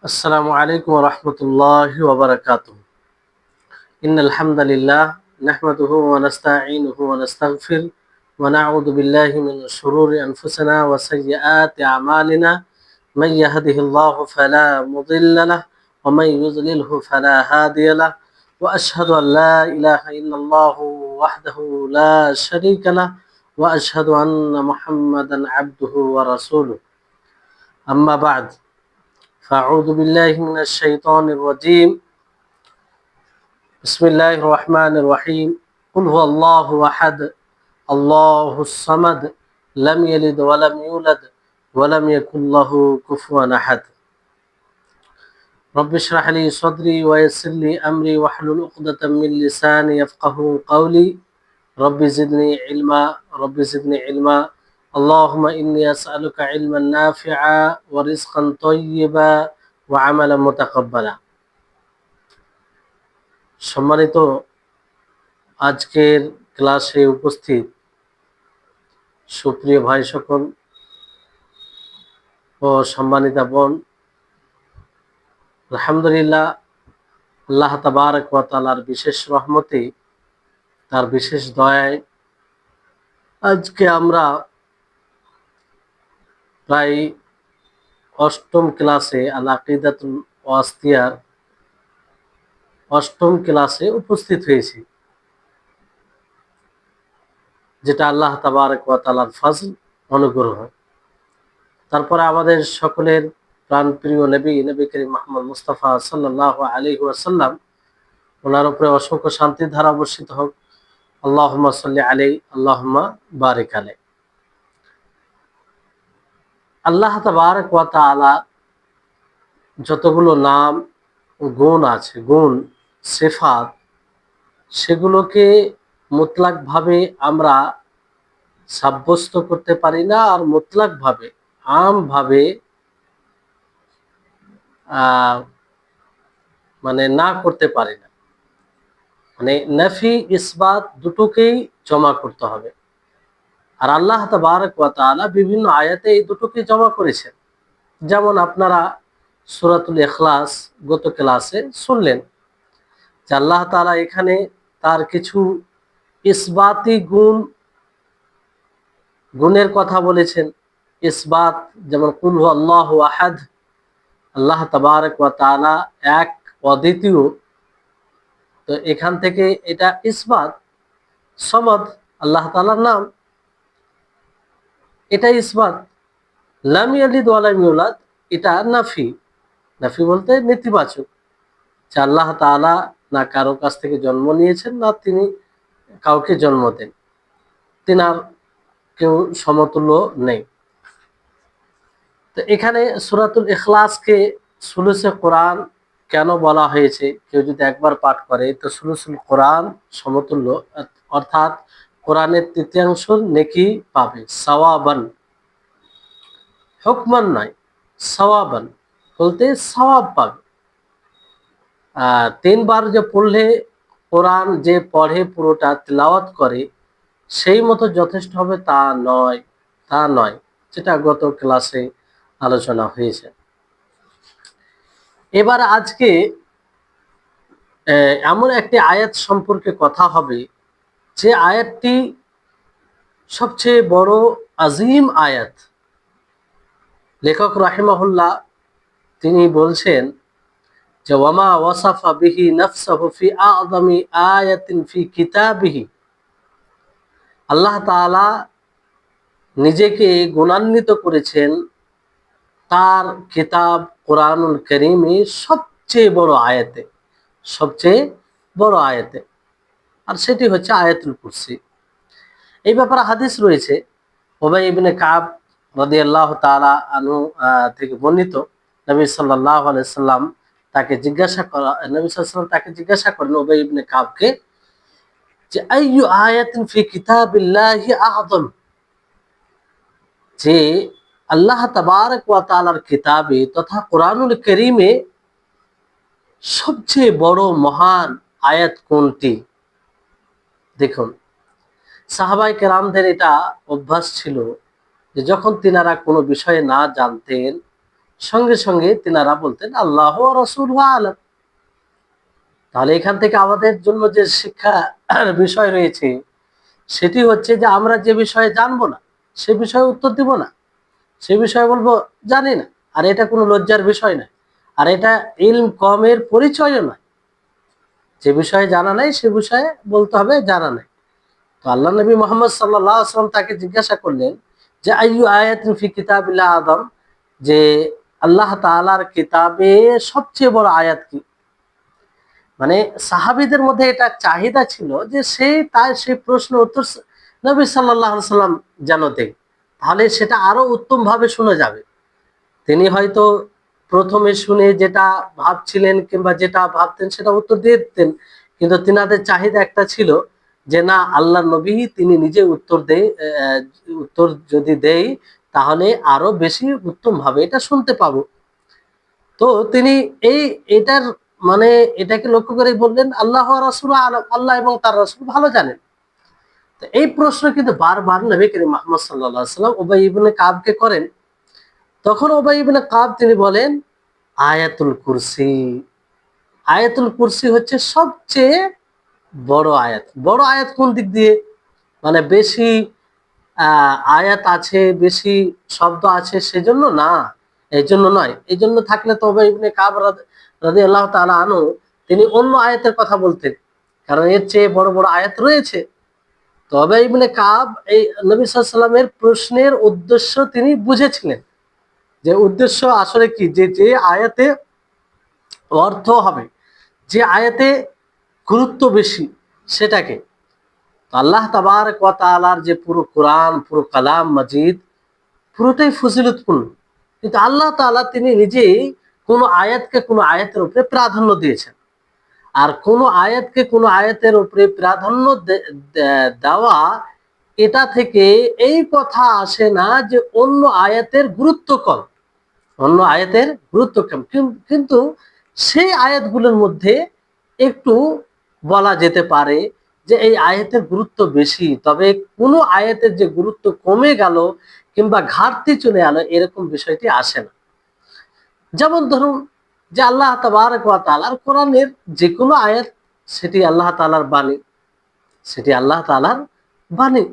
আসসালামু আলাইকুম ওয়া রাহমাতুল্লাহি ওয়া বারাকাতুহু। ইন্নাল হামদালিল্লাহ নাহমাদুহু ওয়া নাস্তাঈনুহু ওয়া নাস্তাগফির ওয়া না'উযু বিল্লাহি মিন শুরুরি আনফুসিনা ওয়া সাইয়্যাতি আ'মালিনা মান ইয়াহদিহিল্লাহু ফালা মুদিল্লা লাহু ওয়া মান ইউদ্লিলহু ফালা হাদিয়া লাহু ওয়া আশহাদু আন লা ইলাহা ইল্লাল্লাহু ওয়াহদাহু লা শারীকা লাহু ওয়া আশহাদু আন্না মুহাম্মাদান আবদুহু ওয়া রাসূলুহু। আম্মা বা'দ। فأعوذ بالله من الشيطان الرجيم. بسم الله الرحمن الرحيم. قل هو الله أحد الله الصمد لم يلد ولم يولد ولم يكن له كفوا أحد. رب اشرح لي صدري ويسر لي أمري واحلل عقدة من لساني يفقهوا قولي. رب زدني علما رب زدني علما. اللهم إني أسألك علما نافعا ورزقا طيبا وعملا متقبلا. সম্মানিত আজকের ক্লাসে উপস্থিত সুপ্রিয় ভাই সকল ও সম্মানিতা বোন, আলহামদুলিল্লাহ আল্লাহ তাবারক ওয়া তাআলার বিশেষ রহমতে, তার বিশেষ দয়ায় আজকে আমরা প্রায় অষ্টম ক্লাসে আল আকিদাতুল ওয়াসিতিয়ার অষ্টম ক্লাসে উপস্থিত হয়েছি, যেটা আল্লাহ তাবারক ওয়া তাআলার ফজল, অনুগ্রহ। তারপরে আমাদের সকলের প্রাণপ্রিয় নবী করিম মুহাম্মদ মুস্তাফা সাল্লাল্লাহু আলাইহি ওয়াসাল্লাম, ওনার উপরে অসংখ্য শান্তির ধারা বর্ষিত হোক। আল্লাহুম্মা সাল্লি আলাইহি আল্লাহুম্মা বারিক আলাইহি। আল্লাহ তাবারক ওয়া তাআলা যতগুলো নাম গুণ আছে, গুণ সিফাত, সেগুলোকে মুতলাকভাবে আমরা সাব্যস্ত করতে পারি না, আর মুতলাকভাবে আমভাবে মানে না করতে পারি না। মানে নাফি ইসবাত দুটোকেই জমা করতে হবে। আর আল্লাহ তাবারক ওয়া তাআলা বিভিন্ন আয়াতে এই দুটোকে জমা করেছেন। যেমন আপনারা সূরাতুল ইখলাস গত ক্লাসে শুনলেন যে আল্লাহ তাআলা এখানে তার কিছু ইসবাতি গুণের কথা বলেছেন। ইসবাত, যেমন কুল হু আল্লাহু আহাদ, আল্লাহ তাবারক ওয়া তাআলা এক, অদ্বিতীয়। তো এখান থেকে এটা ইসবাত। সমদ আল্লাহ তাআলার নাম, এটা ইসবাত। লাম ইয়ালিদ ওয়া লাম ইউলাদ, এটা নাফি। নাফি বলতে নেতিবাচক, যে আল্লাহ তাআলা না কারো কাছ থেকে জন্ম নিয়েছেন, না তিনি কাউকে জন্ম দেন, তিনার কেউ সমতুল্য নেই। তো এখানে সূরাতুল ইখলাসকে সুলুসে কোরআন কেন বলা হয়েছে? কেউ যদি একবার পাঠ করে তো সুলুসুল কোরআন সমতুল্য, অর্থাৎ কোরআনের তৃতীয়াংশ নেকি পাবে। সাওয়াবান, হুকমান নয়, সাওয়াবান বলতে সওয়াব পাবে। তিনবার যে পড়লে কোরআন যে পড়ে পুরোটা তিলাওয়াত করে সেই মতো যথেষ্ট হবে তা নয়, তা নয়, যেটা গত ক্লাসে আলোচনা হয়েছে। এবার আজকে এমন একটি আয়াত সম্পর্কে কথা হবে, যে আয়াতটি সবচেয়ে বড় আজিম আয়াত। লেখক রাহিমাহুল্লাহ তিনি বলছেন যে ওয়ামা ওয়াসাফা বিহি নাফসাহু ফি আযমি আয়াতিন ফি কিতাবিহি, আল্লাহ তাআলা নিজেকে গুণান্বিত করেছেন তার কিতাব কোরআনুল কারীমে সবচেয়ে বড় আয়াতে, সবচেয়ে বড় আয়াতে, আর সেটি হচ্ছে আয়াতুল কুরসি। এই ব্যাপারে হাদিস রয়েছে, উবাই ইবনে কাব রাদিয়াল্লাহু তাআলা আনহু থেকে বর্ণিত। নবী সাল্লাল্লাহু আলাইহি সাল্লাম তাকে জিজ্ঞাসা করা, নবী সাল্লাল্লাহু আলাইহি সাল্লাম তাকে জিজ্ঞাসা করেন উবাই ইবনে কাবকে, যে আইয়ু আয়াতিন ফি কিতাবিল্লাহি আযম, যে আল্লাহ তাবারক ওয়া তাআলার কিতাবে তথা কোরআনুল কারীমে সবচেয়ে বড় মহান আয়াত কোনটি? দেখুন, সাহাবায়ে কেরামদের এটা অভ্যাস ছিল যে যখন তিনারা কোনো বিষয়ে না জানতেন সঙ্গে সঙ্গে তিনারা বলতেন আল্লাহ ওয়া রাসূলুহু আলাম। তাহলে এখান থেকে আমাদের জন্য যে শিক্ষা বিষয় রয়েছে সেটি হচ্ছে যে আমরা যে বিষয়ে জানবো না সে বিষয়ে উত্তর দিব না, সে বিষয়ে বলবো জানি না। আর এটা কোনো লজ্জার বিষয় নয়, আর এটা ইলম কমের পরিচয়ও নয়। যে বিষয়ে জানা নাই সে বিষয়ে বলতে হবে জানা নাই। তো আল্লাহ নবী মোহাম্মদ সাল্লাল্লাহু আলাইহি ওয়াসাল্লাম তাকে জিজ্ঞাসা করলেন যে আইয়ু আয়াতিন ফি কিতাবিল্লাহ আযম, যে আল্লাহ তাআলার কিতাবে সবচেয়ে বড় আয়াত কি? মানে সাহাবীদের মধ্যে এটা চাহিদা ছিল যে তার সেই প্রশ্ন উত্তর নবী সাল্লাল্লাহু আলাইহি সাল্লাম যেন দেয়, তাহলে সেটা আরো উত্তম ভাবে শোনা যাবে। তিনি হয়তো প্রথমে শুনে যেটা ভাবছিলেন কিংবা যেটা ভাবতেন সেটা উত্তর দিয়ে দিতেন, কিন্তু তিনাদের চাহিদা একটা ছিল যে না, আল্লাহ নবী তিনি নিজে উত্তর দেয়, উত্তর যদি দেই তাহলে আরো বেশি উত্তম ভাবে এটা শুনতে পাবো। তো তিনি এই এটার মানে এটাকে লক্ষ্য করে বললেন আল্লাহ রাসূল আলাম, আল্লাহ এবং তার রাসূল ভালো জানেন। তো এই প্রশ্ন কিন্তু বারবার নবী করিম মুহাম্মদ সাল্লাল্লাহু আলাইহি ওয়াসাল্লাম উবাই ইবনে কাবকে করেন। তখন উবাই ইবনে কাব তিনি বলেন আয়াতুল কুরসি। আয়াতুল কুরসি হচ্ছে সবচেয়ে বড় আয়াত। বড় আয়াত কোন দিক দিয়ে? মানে বেশি আয়াত আছে, বেশি শব্দ আছে সেজন্য না, এই জন্য নয়। এই জন্য থাকলে তো উবাই ইবনে কাব রাদিয়াল্লাহু তাআলা আনহু তিনি অন্য আয়াতের কথা বলতেন, কারণ এর চেয়ে বড় বড় আয়াত রয়েছে। তো উবাই ইবনে কাব এই নবী সাল্লাল্লাহু আলাইহি ওয়াসাল্লামের প্রশ্নের উদ্দেশ্য তিনি বুঝেছিলেন, যে উদ্দেশ্য আসলে কি, যে যে আয়াতে অর্থ হবে, যে আয়াতে গুরুত্ব বেশি সেটাকে। আল্লাহ তাবারক ওয়া তাআলার যে পুরো কোরআন, পুরো কালাম মাজিদ পুরোটাই ফজিলতপূর্ণ, কিন্তু আল্লাহ তাআলা তিনি নিজেই কোনো আয়াতকে কোনো আয়াতের উপরে প্রাধান্য দিয়েছেন। আর কোনো আয়াতকে কোনো আয়াতের উপরে প্রাধান্য দেওয়া, এটা থেকে এই কথা আসে না যে অন্য আয়াতের গুরুত্ব কম, অন্য আয়াতের গুরুত্ব কম, কিন্তু সেই আয়াতগুলোর মধ্যে একটু বলা যেতে পারে যে এই আয়াতের গুরুত্ব বেশি, তবে কোনো আয়াতের যে গুরুত্ব কমে গেল কিংবা ঘাটতি চলে এলো এরকম বিষয়টি আসে না। যেমন ধরুন যে আল্লাহ তাবারক ওয়া তাআলার কোরআনের যে কোনো আয়াত সেটি আল্লাহ তাআলার বাণী, সেটি আল্লাহ তাআলার বাণী,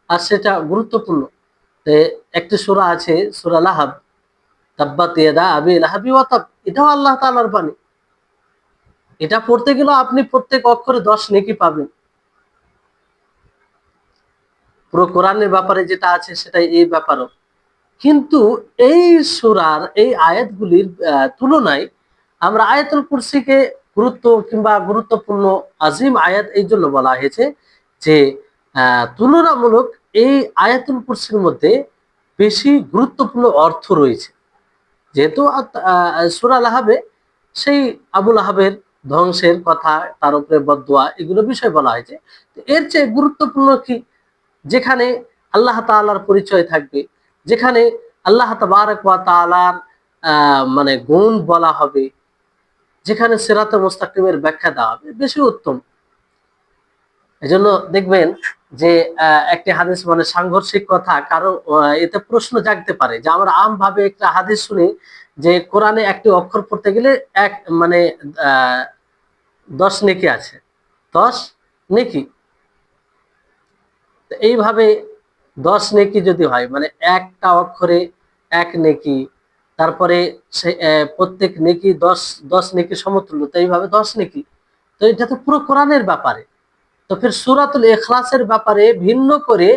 আর সেটা গুরুত্বপূর্ণ। একটি সূরা আছে সূরা লাহাব, তাব্বাত ইয়াদা আবি লাহাবি ওয়া তাব, এটাও আল্লাহ তাআলার বাণী। এটা পড়তে গেলেও আপনি প্রত্যেক অক্ষরে 10 নেকি পাবেন। পুরো কোরআনের ব্যাপারে যেটা আছে সেটাই এই ব্যাপারও। কিন্তু এই সূরার এই আয়াতগুলির তুলনায় আমরা আয়াতুল কুরসিকে গুরুত্ব কিংবা গুরুত্বপূর্ণ আজিম আয়াত এই জন্য বলা হয়েছে যে তুলনামূলক এই আয়াতুল কুরসির মধ্যে বেশি গুরুত্বপূর্ণ অর্থ রয়েছে। যেহেতু সূরা লাহাবে সেই আবুল আহাবের ধ্বংসের কথা, তার উপরে বদদোয়া, এগুলো বিষয় বলা হয়েছে। এর চেয়ে গুরুত্বপূর্ণ কি, যেখানে আল্লাহ তাআলার পরিচয় থাকবে, যেখানে আল্লাহ তাবারক ওয়া তাআলার মানে গুণ বলা হবে, যেখানে সিরাতে মুস্তাকিমের ব্যাখ্যা দেওয়া হবে, বেশি উত্তম। এজন্য দেখবেন যে একটি হাদিস মানে সাংঘর্ষিক কথা কারো এতে প্রশ্ন জাগতে পারে যে আমরা আম ভাবে একটা হাদিস শুনি যে কোরআনে একটি অক্ষর পড়তে গেলে এক মানে 10 নেকি আছে, 10 নেকি। এইভাবে 10 নেকি যদি হয় মানে একটা অক্ষরে 1 নেকি, তারপরে সে প্রত্যেক নেকি 10 নেকি সমতুল্য, তো এইভাবে 10 নেকি। তো এটা তো পুরো কোরআনের ব্যাপারে। তো ফির সূরাতুল ইখলাসের ব্যাপারে ভিন্ন করে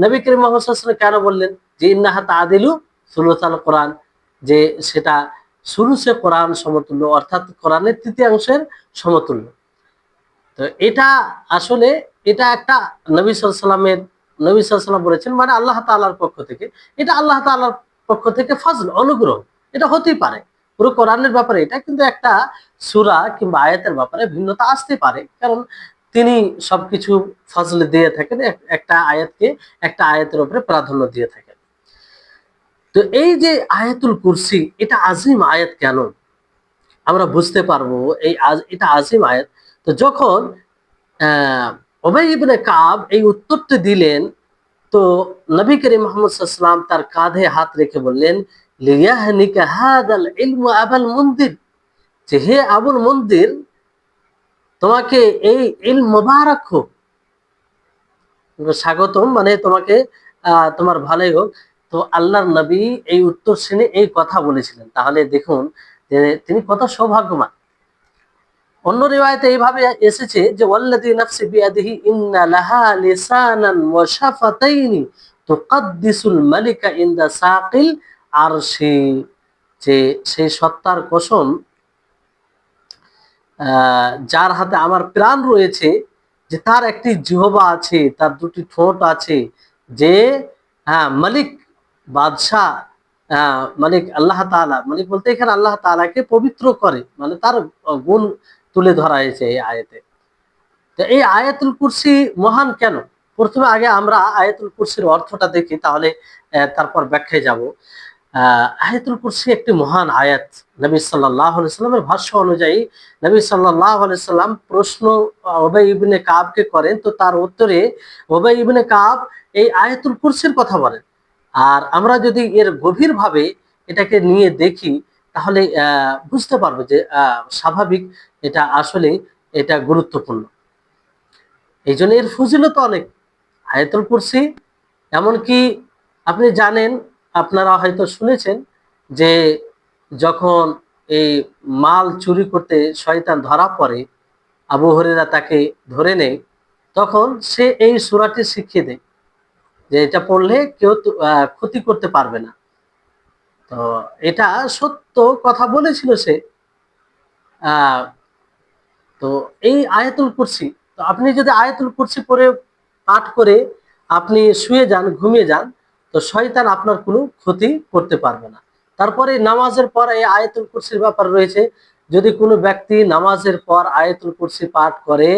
নবী করিম মুহাম্মদ সাল্লাল্লাহু আলাইহি ওয়াসাল্লাম কেন বললেন যে ইন্নাহা তাআদিলু সুলুসাল কোরআন, যে সেটা সুলুসে কোরআন সমতুল্য, অর্থাৎ কোরআনের তৃতীয়াংশের সমতুল্য। তো এটা আসলে এটা একটা নবী সাল্লাল্লাহু আলাইহি ওয়াসাল্লামের, নবী সাল্লাল্লাহু আলাইহি ওয়াসাল্লাম বলেছেন মানে আল্লাহ তাআলার পক্ষ থেকে, এটা আল্লাহ তাআলার পক্ষ থেকে ফজল, অনুগ্রহ, এটা হতেই পারে। পুরো কোরআনের ব্যাপারে এটা, কিন্তু একটা সূরা কিংবা আয়াতের ব্যাপারে ভিন্নতা আসতে পারে, কারণ তিনি সবকিছু ফজল দিয়ে থাকেন, একটা আয়াতকে একটা আয়াতের উপরে প্রাধান্য দিয়ে থাকেন। তো এই যে আয়াতুল কুরসি এটা আজিম আয়াত কেন আমরা বুঝতে পারবো, এটা আজিম আয়াত। তো যখন উবাই ইবনে কাব এই উত্তরটি দিলেন, তো নবী করিম মুহাম্মদ সাল্লাল্লাহু আলাইহি ওয়াসাল্লাম তার কাঁধে হাত রেখে বললেন লিয়াহনিকা হাদাল ইলমু আবাল মুনদির, যে হে আবুল মুনদির, তোমাকে এই ইলম মোবারক হোক, স্বাগতম, মানে তোমাকে তোমার ভালোই হোক। তো আল্লাহর নবী এই উত্তর শুনে এই কথা বলেছিলেন। তাহলে দেখুন যে তিনি কত সৌভাগ্যবান। অন্য রিওয়ায়াতে এইভাবে এসেছে যে ওয়াল্লাযী নাফসি বিয়াদিহি ইন্না লাহা লিসানান ওয়া শাফাতাইনি তুকাদ্দিসুল মালিকা ইনদা সাকিল আরশি, যে সেই সত্তার কসম যার হাতে আমার প্রাণ রয়েছে, যে তার একটি জিহ্বা আছে, তার দুটি ঠোঁট আছে, যে মালিক, বাদশাহ, মালিক আল্লাহ তাআলা, মালিক বলতে এখানে আল্লাহ তাআলাকে পবিত্র করে, মানে তার গুণ তুলে ধরা হয়েছে এই আয়াতে। তো এই আয়াতুল কুরসি মহান কেন? প্রথমে আগে আমরা আয়াতুল কুরসির অর্থটা দেখি, তাহলে তারপর ব্যাখ্যায় যাব। আয়াতুল কুরসি একটি মহান আয়াত। নবী সাল্লাল্লাহু আলাইহি সাল্লামের ভাষ্য অনুযায়ী নবী সাল্লাল্লাহু আলাইহি সাল্লাম প্রশ্ন উবাই ইবনে কাবকে করেন, তো তার উত্তরে উবাই ইবনে কাব এই আয়াতুল কুরসির কথা বলেন। আর আমরা যদি এর গভীরভাবে এটাকে নিয়ে দেখি, তাহলে বুঝতে পারবো যে স্বাভাবিক এটা আসলে এটা গুরুত্বপূর্ণ। এই জন্য এর ফজিলত অনেক। আয়াতুল কুরসি এমনকি আপনি জানেন, আপনারা হয়তো শুনেছেন যে যখন এই মাল চুরি করতে শয়তান ধরা পড়ে, আবু হুরায়রা তাকে ধরে নেয়, তখন সে এই সূরাটি শিখিয়ে দেয় যে এটা পড়লে কেউ ক্ষতি করতে পারবে না। তো এটা সত্য কথা বলেছিল সে। আহ তো এই আয়াতুল কুরসি, তো আপনি যদি আয়াতুল কুরসি পড়ে পাঠ করে আপনি শুয়ে যান, ঘুমিয়ে যান, তো শয়তান আপনার কোনো ক্ষতি করতে পারবে না। তারপরে নামাজের পর এই আয়াতুল কুরসির ব্যাপার রয়েছে। যদি কোনো ব্যক্তি নামাজের পর আয়াতুল কুরসি পাঠ করে,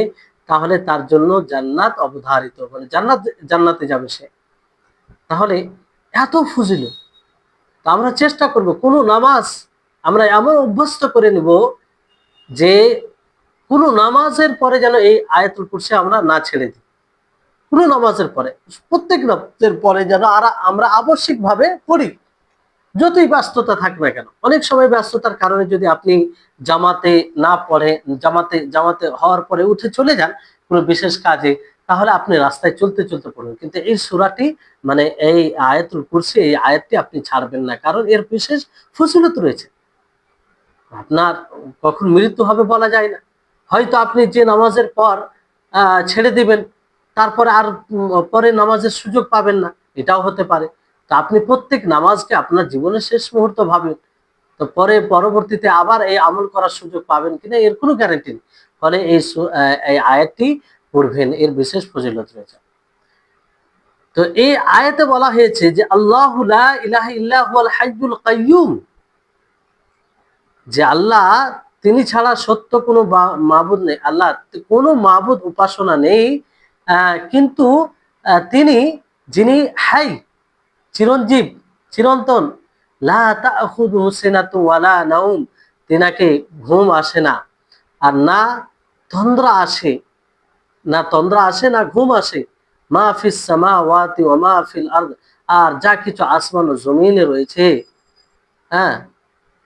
তাহলে তার জন্য জান্নাত অবধারিত, মানে জান্নাতে যাবে সে। তাহলে এত ফজিলত। তো আমরা চেষ্টা করব কোনো নামাজ আমরা এমন অভ্যস্ত করে নিব যে কোনো নামাজের পরে যেন এই আয়াতুল কুরসি আমরা না ছেড়ে দিই। কোনো নামাজের পরে, প্রত্যেক নামাজের পরে যেন আমরা আবশ্যিকভাবে পড়ি, যতই ব্যস্ততা থাক না কেন। অনেক সময় ব্যস্ততার কারণে যদি আপনি জামাতে না পড়ে, জামাতে হওয়ার পরে উঠে চলে যান কোনো বিশেষ কাজে, তাহলে আপনি রাস্তায় চলতে চলতে পড়বেন, কিন্তু এই সূরাটি, মানে এই আয়াতুল কুরসি, এই আয়াতটি আপনি ছাড়বেন না, কারণ এর বিশেষ ফজিলত রয়েছে। আপনার কখন মৃত্যু হবে বলা যায় না। হয়তো আপনি যে নামাজের পর ছেড়ে দিবেন, তারপরে আর পরে নামাজের সুযোগ পাবেন না, এটাও হতে পারে। তো আপনি প্রত্যেক নামাজকে আপনার জীবনের শেষ মুহূর্ত ভাবেন, তো পরবর্তীতে আবার এই আমল করার সুযোগ পাবেন কিনা এর কোনো গ্যারান্টি নেই। ফলে এই আয়াতটি পড়বেন, এর বিশেষ ফজিলত রয়েছে। তো এই আয়াতে বলা হয়েছে যে আল্লাহু লা ইলাহা ইল্লা হুয়াল হাইয়ুল কাইয়্যুম, যে আল্লাহ, তিনি ছাড়া সত্য কোনো মাবুদ নেই, আল্লাহ কোনো মাবুদ উপাসনা নেই, কিন্তু তিনি, যিনি হাই, চিরঞ্জীব, চিরন্তন, লা তাখুযুহু সিনাতুন ওয়ালা নাউম, তিনাকে ঘুম আসে না, আর না তন্দ্রা আসে, না ঘুম আসে। মা ফিস সামাওয়াতি ওয়া মা ফিল আরদ, আর যা কিছু আসমান ও জমিনে রয়েছে, হ্যাঁ,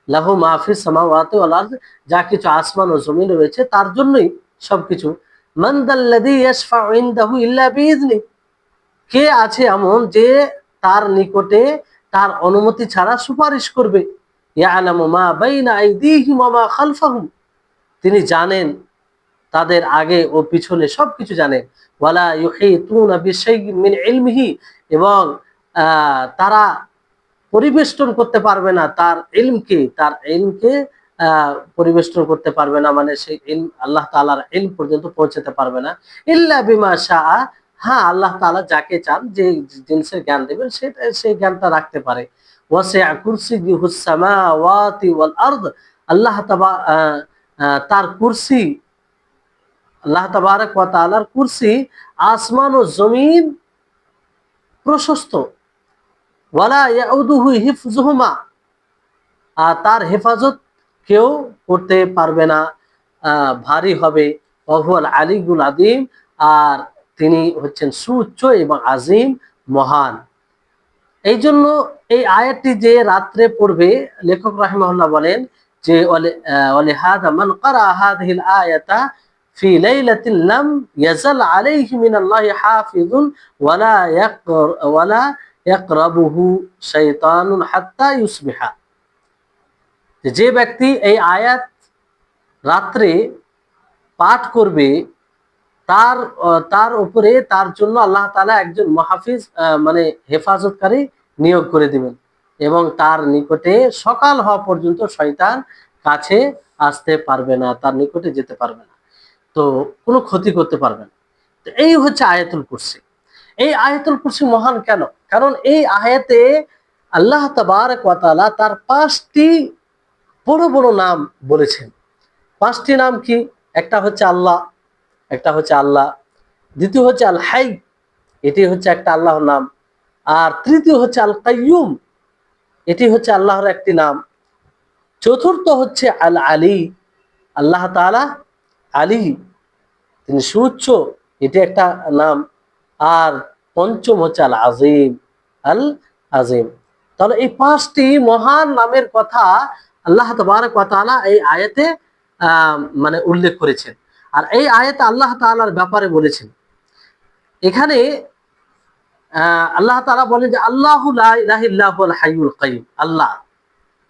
লাহু মাহফিস সামাওয়াতি ওয়াল আরদ, যা কিছু আসমান ও জমিনে রয়েছে তার জন্যই সবকিছু। মান দাল্লাযী ইয়াশফাউ ইনদাহু ইল্লা বিইযনি, কে আছে এমন যে তার নিকটে তার অনুমতি ছাড়া সুপারিশ করবে। ইয়ালামু মা বাইনা আইদিহিম ওয়া মা খালফাহুম, তিনি জানেন তাদের আগে ও পিছনে সবকিছু জানেন। ওয়ালা ইউহিতুনা বিশাইইন মিন ইলমিহি, এবং তারা পরিবেষ্টন করতে পারবে না তার ইলমকে পরিবেষ্টন করতে পারবে না, মানে সেই ইলম, আল্লাহ তাআলার ইলম পর্যন্ত পৌঁছাতে পারবে না। ইল্লা বিমা শাআ, হ্যাঁ, আল্লাহ তাআলা যাকে চান যে জিনিসের জ্ঞান দেবেন সেটা, সেই জ্ঞানটা রাখতে পারে। ওয়াসি'a কুরসিয়ুহুস সামাওয়াতি ওয়াল আরদ, আল্লাহ তার কুরসি, আল্লাহ তাবারক ওয়া তাআলার কুরসি আসমান ও জমিন প্রশস্ত। ওয়ালা ইয়াউদুহু হিফযুহুমা, আর তার হেফাজত কেউ করতে পারবে না, ভারী হবে। ওয়াহুয়াল আলিয়্যুল আযীম, আর তিনি হচ্ছেন সুউচ্চ এবং আজিম, মহান। এই জন্য এই আয়াতটি যে রাত্রে পড়বে, লেখক রাহিমাহুল্লাহ বলেন যে ওয়ালিহাযা মান ক্বারা হাযিহিল আয়াতা ফি লাইলাতিন লাম ইয়াজাল আলাইহি মিনাল্লাহি হাফিজুন ওয়ালা ইয়াকরাবুহু শাইতানুন হাত্তা ইউসবিহা। যে ব্যক্তি এই আয়াত রাত্রে পাঠ করবে, তার তার উপরে তার জন্য আল্লাহ তাআলা একজন মুহাফিজ মানে হেফাজতকারী নিয়োগ করে দিবেন, এবং তার নিকটে সকাল হওয়া পর্যন্ত শয়তান কাছে আসতে পারবে না, তার নিকটে যেতে পারবে না, তো কোনো ক্ষতি করতে পারবে না। তো এই হচ্ছে আয়াতুল কুরসি। এই আয়াতুল কুরসি মহান কেন? কারণ এই আয়াতে আল্লাহ তাবারক ওয়া তাআলা তার 5টি বড় বড় নাম বলেছেন। 5টি নাম কি? একটা হচ্ছে আল্লাহ, একটা হচ্ছে আল্লাহ, দ্বিতীয় হচ্ছে আল হাই, এটি হচ্ছে একটা আল্লাহর নাম, আর তৃতীয় হচ্ছে আল কাইয়ুম, এটি হচ্ছে আল্লাহর একটি নাম, চতুর্থ হচ্ছে আল আলী, আল্লাহ তাআলা আলী, তিনি সুউচ্চ, এটি একটা নাম, আর পঞ্চম হচ্ছে আল আজিম, আল আজিম। তাহলে এই 5টি মহান নামের কথা আল্লাহ তাবারক ওয়া তাআলা এই আয়াতে মানে উল্লেখ করেছেন। আর এই আয়াতে আল্লাহ তাআলার ব্যাপারে বলেছেন, এখানে আল্লাহ তাআলা বলেন যে আল্লাহু লা ইলাহা ইল্লা হুয়াল হাইয়ুল কাইয়ুম। আল্লাহ,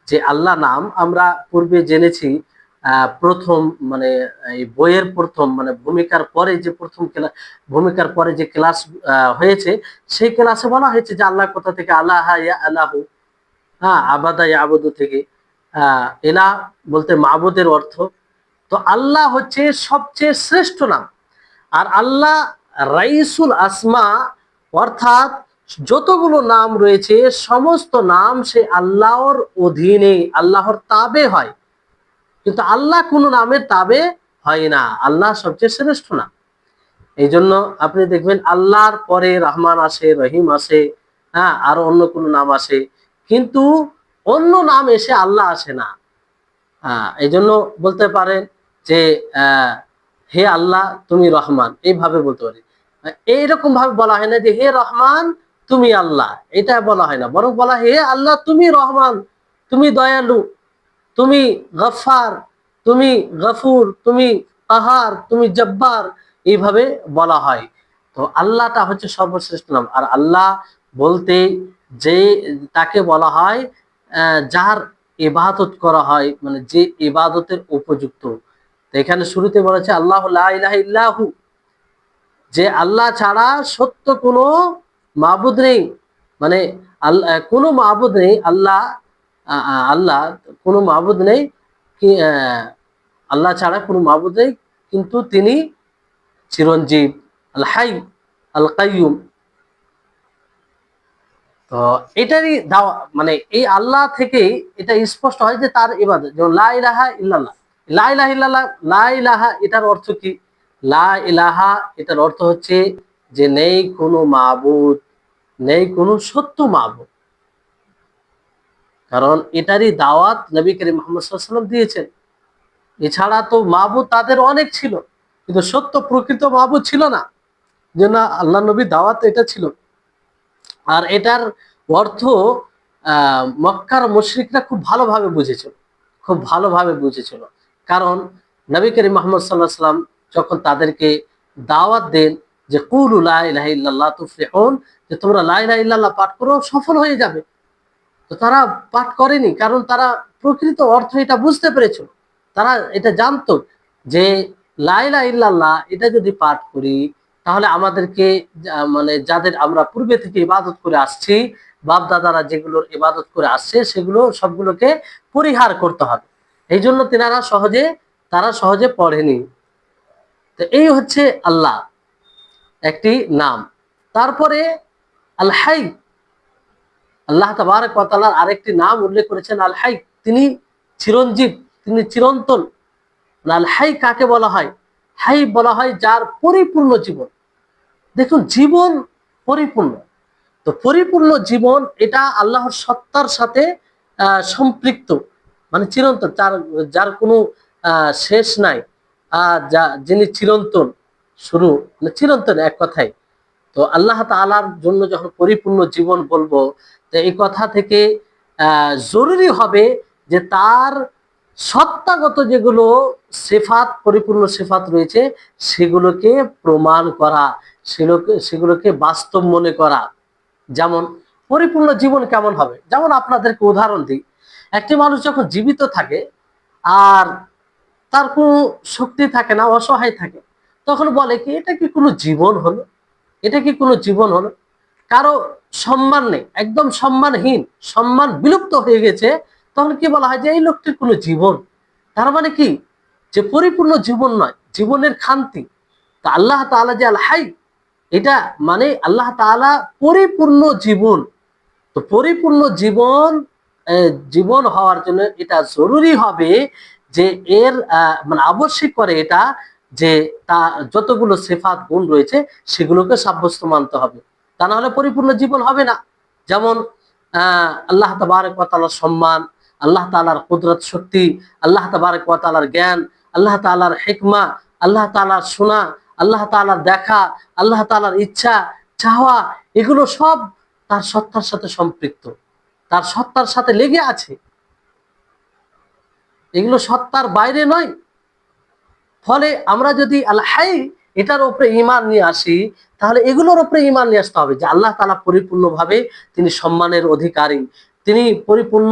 যে আল্লাহ নাম আমরা পূর্বে জেনেছি, প্রথম মানে এই বইয়ের প্রথম মানে ভূমিকার পরে যে প্রথম ক্লাস, ভূমিকার পরে যে ক্লাস হয়েছে, সেই ক্লাসে বলা হয়েছে যে আল্লাহ কোথা থেকে, আল্লাহ ইয়া আল্লাহু, হ্যাঁ, আবাদা ইয়াবুদু থেকে, ইলাহ বলতে মাবুদের অর্থ। তো আল্লাহ হচ্ছে সবচেয়ে শ্রেষ্ঠ নাম। আর আল্লাহ রাইসুল আসমা, অর্থাৎ যতগুলো নাম রয়েছে সমস্ত নাম সে আল্লাহর অধীনে, আল্লাহর তাবে হয়, কিন্তু আল্লাহ কোনো নামের তাবে হয় না, আল্লাহ সবচেয়ে শ্রেষ্ঠ নাম। এই জন্য আপনি দেখবেন আল্লাহর পরে রহমান আসে, রহিম আসে, হ্যাঁ, আরো অন্য কোনো নাম আসে, কিন্তু অন্য নাম এসে আল্লাহ আসে না। এই জন্য বলতে পারেন যে হে আল্লাহ তুমি রহমান, এইভাবে বলতে পারি। এইরকম ভাবে বলা হয় না যে হে রহমান তুমি আল্লাহ, এটা বলা হয় না, বরং বলা হে আল্লাহ তুমি রহমান, তুমি দয়ালু, তুমি গফফার, তুমি গফুর, তুমি কাহার, তুমি জব্বার, এইভাবে বলা হয়। তো আল্লাহটা হচ্ছে সর্বশ্রেষ্ঠ নাম। আর আল্লাহ বলতে যে তাকে বলা হয় যার ইবাদত করা হয়, মানে যে ইবাদতের উপযুক্ত। তো এখানে শুরুতে বলেছে আল্লাহু লা ইলাহা ইল্লাহু, যে আল্লাহ ছাড়া সত্য কোনো মাবুদ নেই, মানে আল্লাহ কোনো মাবুদ নেই, আল্লাহ আল্লাহ কোনো মাবুদ নেই কি, আল্লাহ ছাড়া কোনো মাবুদ নেই, কিন্তু তিনি চিরঞ্জীব, আল হাই, আল কাইয়ুম। তো এটারই দাওয়া, মানে এই আল্লাহ থেকেই এটা স্পষ্ট হয় যে তার ইবাদত, যেমন লা ইলাহা ইল্লাল্লাহ, লা ইলাহা ইল্লাল্লাহ, লা ইলাহা এটার অর্থ কি? লা ইলাহা এটার অর্থ হচ্ছে যে নেই কোনো মাবুদ, নেই কোনো সত্য মাবুদ। কারণ এটারই দাওয়াত নবী করিম মুহাম্মদ সাল্লাল্লাহু আলাইহি ওয়াসাল্লাম দিয়েছেন। এছাড়া তো মাবুদ তাদের অনেক ছিল, কিন্তু সত্য প্রকৃত মাবুদ ছিল না, জন্য আল্লাহ নবী দাওয়াত এটা ছিল। আর এটার অর্থ মক্কার মুশরিকরা খুব ভালোভাবে বুঝেছিল, খুব ভালোভাবে বুঝেছিল। কারণ নবী করিম মুহাম্মদ সাল্লাল্লাহু আলাইহি ওয়াসাল্লাম যখন তাদেরকে দাওয়াত দেন যে কুলু লা ইলাহা ইল্লাল্লাহ তুফলিহুন, যে তোমরা লা ইলাহা ইল্লাল্লাহ পাঠ করো সফল হয়ে যাবে, তো তারা পাঠ করেনি, কারণ তারা প্রকৃত অর্থ এটা বুঝতে পেরেছিল। তারা এটা জানতো যে লা ইলাহা ইল্লাল্লাহ এটা যদি পাঠ করি, তাহলে আমাদেরকে মানে যাদের আমরা পূর্বে থেকে ইবাদত করে আসছি, বাপ দাদারা যেগুলোর ইবাদত করে আসছে, সেগুলো সবগুলোকে পরিহার করতে হবে। এই জন্য তারা সহজে পড়েনি। তো এই হচ্ছে আল্লাহ একটি নাম। তারপরে আল হাই, আল্লাহ তাবারক ওয়া তাআলার আরেকটি নাম উল্লেখ করেছেন আল হাই, তিনি চিরঞ্জীব, তিনি চিরন্তন। আল হাই কাকে বলা হয়? হাই বলা হয় যার পরিপূর্ণ জীবন। দেখুন, জীবন পরিপূর্ণ, তো পরিপূর্ণ জীবন এটা আল্লাহর সত্তার সাথে সম্পৃক্ত, মানে চিরন্তন, যার কোনো শেষ নাই, যিনি চিরন্তন, শুরু মানে চিরন্তন এক কথায়। তো আল্লাহ তাআলার জন্য যখন পরিপূর্ণ জীবন বলবো, তো এই কথা থেকে জরুরি হবে যে তার সত্তাগত যেগুলো সিফাত, পরিপূর্ণ সিফাত রয়েছে সেগুলোকে প্রমাণ করা, সেগুলোকে বাস্তব মনে করা। যেমন পরিপূর্ণ জীবন কেমন হবে, যেমন আপনাদেরকে উদাহরণ দিই। একটি মানুষ যখন জীবিত থাকে আর তার কোনো শক্তি থাকে না, অসহায় থাকে, তখন বলে কি এটা কি কোনো জীবন হলো, এটা কি কোনো জীবন হলো? কারো সম্মান নেই, একদম সম্মানহীন, সম্মান বিলুপ্ত হয়ে গেছে, তখন কি বলা হয় যে এই লোকটির কোনো জীবন। তার মানে কি, যে পরিপূর্ণ জীবন নয়, জীবনের খান্তি। তা আল্লাহ তাআলা যে আল হাই, এটা মানে আল্লাহ তাআলা পরিপূর্ণ জীবন। তো পরিপূর্ণ জীবন, জীবন হওয়ার জন্য এটা জরুরি হবে যে এর মানে আবশ্যিক করে এটা যে তা যতগুলো সিফাত গুণ রয়েছে সেগুলোকে সাব্যস্ত মানতে হবে, তা না হলে পরিপূর্ণ জীবন হবে না। যেমন আল্লাহ তাবারক ওয়া তাআলার সম্মান, আল্লাহ তাআলার কুদরত শক্তি, আল্লাহ তাবারক ওয়া তাআলার জ্ঞান, আল্লাহ তাআলার হিকমা, আল্লাহ তাআলার শোনা, আল্লাহ তাআলার দেখা, আল্লাহ তাআলার ইচ্ছা চাওয়া, এগুলো সব তার সত্তার সাথে সম্পৃক্ত, তার সত্তার সাথে লেগে আছে, এগুলো সত্তার বাইরে নয়। ফলে আমরা যদি আল হাই এটার উপরে ঈমান নিয়ে আসি, তাহলে এগুলোর উপরে ঈমান নিয়ে আসতে হবে যে আল্লাহ তাআলা পরিপূর্ণভাবে তিনি সম্মানের অধিকারী, তিনি পরিপূর্ণ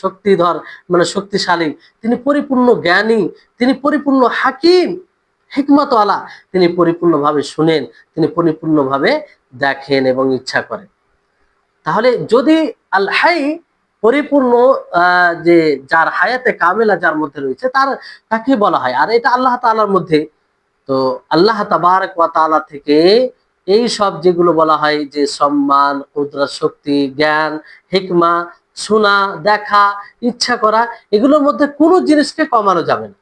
শক্তিধর মানে শক্তিশালী, তিনি পরিপূর্ণ জ্ঞানী, তিনি পরিপূর্ণ হাকিম, হিকমতওয়ালা, তিনি পরিপূর্ণভাবে শুনেন, তিনি পরিপূর্ণভাবে দেখেন এবং ইচ্ছা করেন। তাহলে যদি আল হাই পরিপূর্ণ, যে যার হায়াতে কামেলা যার মধ্যে রয়েছে তাকে বলা হয়, আর এটা আল্লাহ তাআলার মধ্যে। তো আল্লাহ তাবারক ওয়া তাআলা থেকে এই সব যেগুলো বলা হয় যে সম্মান, কুদরত শক্তি, জ্ঞান, হিকমা, শোনা, দেখা, ইচ্ছা করা, এগুলোর মধ্যে কোনো জিনিসকে কমানো যাবে না।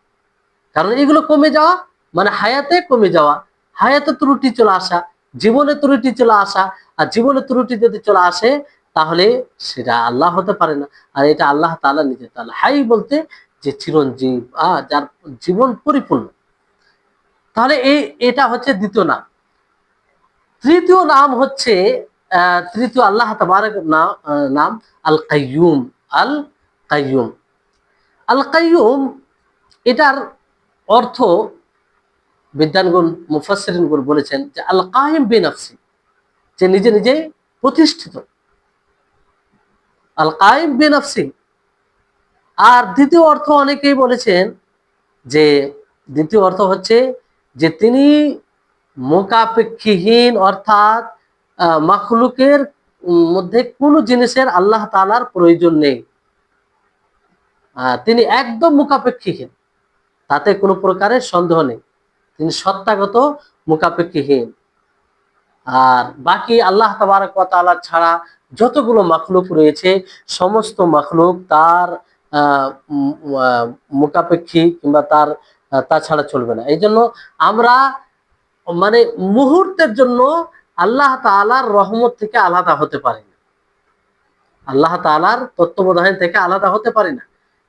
কারণ এগুলো কমে যাওয়া মানে হায়াতে কমে যাওয়া, হায়াতে ত্রুটি চলে আসা, জীবনে ত্রুটি চলে আসা। আর জীবনে ত্রুটি যদি চলে আসে তাহলে সেটা আল্লাহ হতে পারে না। আর এটা আল্লাহ তাআলা নিজে, তাআলা হাই বলতে যে চিরঞ্জীব, যার জীবন পরিপূর্ণ। তাহলে এটা হচ্ছে দ্বিতীয় নাম। তৃতীয় নাম হচ্ছে তৃতীয় আল্লাহ তাবারক নাম আল কাইয়ুম। আল কাইয়ুম, আল কাইয়ুম, এটার অর্থ বিদ্বানগণ মুফাসসিরিনগণ বলেছেন যে আল কাইম বিনাফসি, যে নিজে নিজে প্রতিষ্ঠিত, আল কাইম বিনাফসি। আর দ্বিতীয় অর্থ অনেকেই বলেছেন যে দ্বিতীয় অর্থ হচ্ছে যে তিনি মোকাপেক্ষীহীন, অর্থাৎ মাখলুকের মধ্যে কোনো জিনিসের আল্লাহ তাআলার প্রয়োজন নেই, তিনি একদম মোকাপেক্ষীহীন, তাতে কোনো প্রকারের সন্দেহ নেই, তিনি সত্তাগত মোকাপেক্ষীহীন। আর বাকি আল্লাহ তাবারক ওয়া তাআলা ছাড়া যতগুলো মাখলুক রয়েছে সমস্ত মাখলুক তার মোকাপেক্ষী কিংবা তাছাড়া চলবে না। এই জন্য আমরা মানে মুহূর্তের জন্য আল্লাহ তাআলার রহমত থেকে আলাদা হতে পারি না, আল্লাহ তাআলার তত্ত্বাবধান থেকে আলাদা হতে পারি না।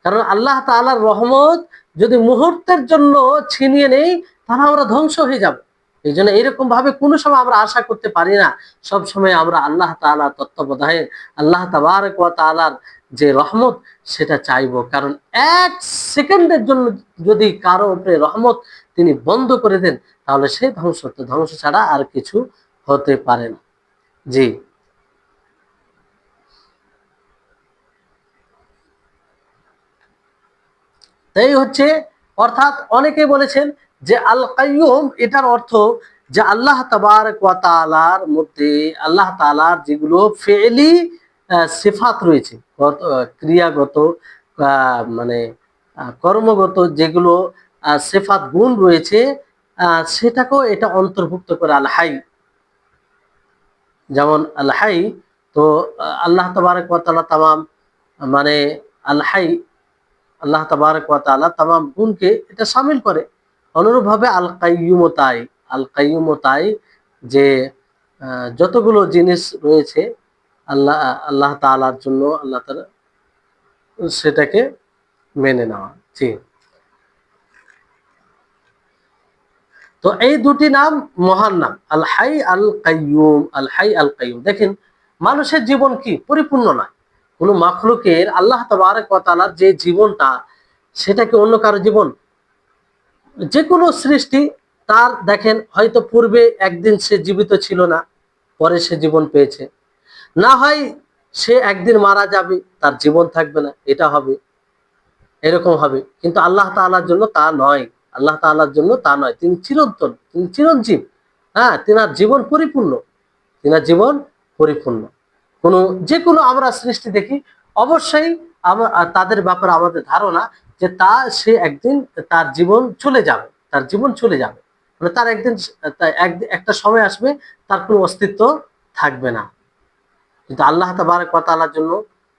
কারণ আল্লাহ তাআলার রহমত যদি মুহূর্তের জন্য ছিনিয়ে নেই তাহলে আমরা ধ্বংস হয়ে যাব। এই জন্য এরকম ভাবে কোনো সময় আমরা আশা করতে পারি না সব সময় আমরা আল্লাহ তাআলা তত্ত্বাবধানে, আল্লাহ তাবারক ওয়া তাআলার যে রহমত সেটা চাইবো। কারণ এক সেকেন্ডের জন্য যদি কারো উপরে রহমত তিনি বন্ধ করে দেন তাহলে সে ধ্বংস ছাড়া আর কিছু হতে পারে না। জি, তাই হচ্ছে, অর্থাৎ অনেকে বলেছেন যে আল কাইয়ুম এটার অর্থ যে আল্লাহ তাবারক ওয়া তাআলার মধ্যে আল্লাহ তাআলার যেগুলো ফেলি সিফাত রয়েছে, ক্রিয়াগত মানে কর্মগত যেগুলো সিফাত গুণ রয়েছে, সেটাকেও এটা অন্তর্ভুক্ত করে আল হাই। যেমন আল হাই, তো আল্লাহ তাবারক ওয়া তাআলা তামাম মানে আল হাই, আল্লাহ তাবারক ওয়া তাআলা তামাম গুণকে এটা শামিল করে। অনুরূপভাবে আল কাইয়ুমও তাই, আল কাইয়ুমও তাই, যে যতগুলো জিনিস রয়েছে আল্লাহ আল্লাহ তাআলার জন্য আল্লাহ তাআলা সেটাকে মেনে নেওয়া। জি, তো এই দুটি নাম মহান নাম, আল হাই আল কাইয়ুম। আল হাই আল কাইয়ুম, দেখেন মানুষের জীবন কি পরিপূর্ণ নয়। কোন মাখলুকের আল্লাহ তাবারক ওয়া তাআলার যে জীবনটা, সেটা কি অন্য কারো জীবন? যে কোনো সৃষ্টি তার দেখেন হয়তো পূর্বে একদিন সে জীবিত ছিল না, পরে সে জীবন পেয়েছে। না হয় সে একদিন মারা যাবে, তার জীবন থাকবে না, এটা হবে, এরকম হবে। কিন্তু আল্লাহ তাআলার জন্য তা নয়। আল্লাহ তাআলার জন্য তা নয়, তিনি চিরন্তন, তিনি চিরঞ্জীব। হ্যাঁ, তিনার জীবন পরিপূর্ণ, তিনার জীবন পরিপূর্ণ। কোনো যে কোনো আমরা সৃষ্টি দেখি, অবশ্যই আমরা তাদের ব্যাপারে আমাদের ধারণা যে সে একদিন তার জীবন চলে যাবে, তার জীবন চলে যাবে, মানে তার একদিন একটা সময় আসবে তার কোনো অস্তিত্ব থাকবে না। কিন্তু আল্লাহ তাবারক ওয়া তাআলার জন্য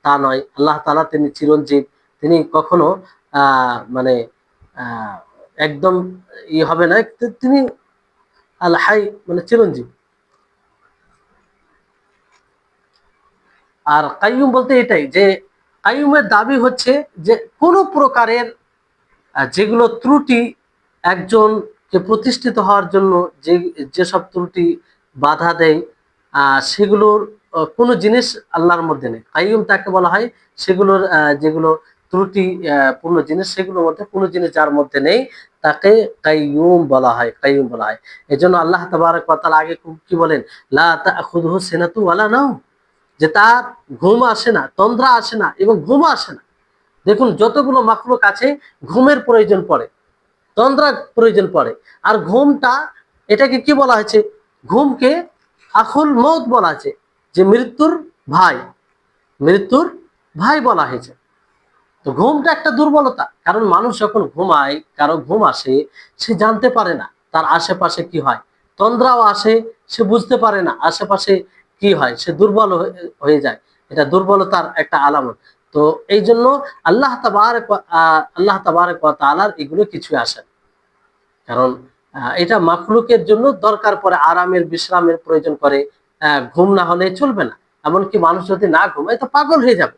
তা নয়। আল্লাহ তাআলা তিনি চিরঞ্জীব, তিনি কখনো মানে আহ, একদম হবে না, তিনি আল হাই মানে চিরঞ্জীব। আর কাইয়ুম বলতে এটাই যে কাইয়ুমের দাবি হচ্ছে যে কোনো প্রকারের যেগুলো ত্রুটি একজনকে প্রতিষ্ঠিত হওয়ার জন্য যে যেসব ত্রুটি বাধা দেয়, সেগুলোর কোনো জিনিস আল্লাহর মধ্যে নেই। কাইয়ুম তাকে বলা হয় সেগুলোর যেগুলো ত্রুটি পূর্ণ জিনিস, সেগুলোর মধ্যে কোনো জিনিস যার মধ্যে নেই তাকে কাইয়ুম বলা হয়, কাইয়ুম বলা হয়। এই জন্য আল্লাহ তাবারক ওয়া তাআলা আগে কি বলেন, লা তাখুযুহু সিনাতু ওয়ালা নাওম, যে তার ঘুম আসে না, তন্দ্রা আসে না এবং ঘুম আসে না। দেখুন যতগুলো মাখলুক আছে ঘুমের প্রয়োজন পড়ে, তন্দ্রার প্রয়োজন পড়ে। আর ঘুমটা, এটাকে কি বলা হয়েছে, ঘুমকে আখুল মৌত বলা আছে, যে মৃত্যুর ভাই, মৃত্যুর ভাই বলা হয়েছে। তো ঘুমটা একটা দুর্বলতা, কারণ মানুষ যখন ঘুমায়, কারো ঘুম আসে, সে জানতে পারে না তার আশেপাশে কি হয়, তন্দ্রাও আসে, সে বুঝতে পারে না আশেপাশে কি হয়, সে দুর্বল হয়ে যায়। এটা দুর্বলতার একটা আলামত। তো এই জন্য আল্লাহ তাবারক ওয়া তাআলার এগুলো কিছু আসে না। কারণ এটা মাখলুকের জন্য দরকার পড়ে, আরামের বিশ্রামের প্রয়োজন করে। ঘুম না হলে চলবে না। এমনকি মানুষ যদি না ঘুমায় তো পাগল হয়ে যাবে,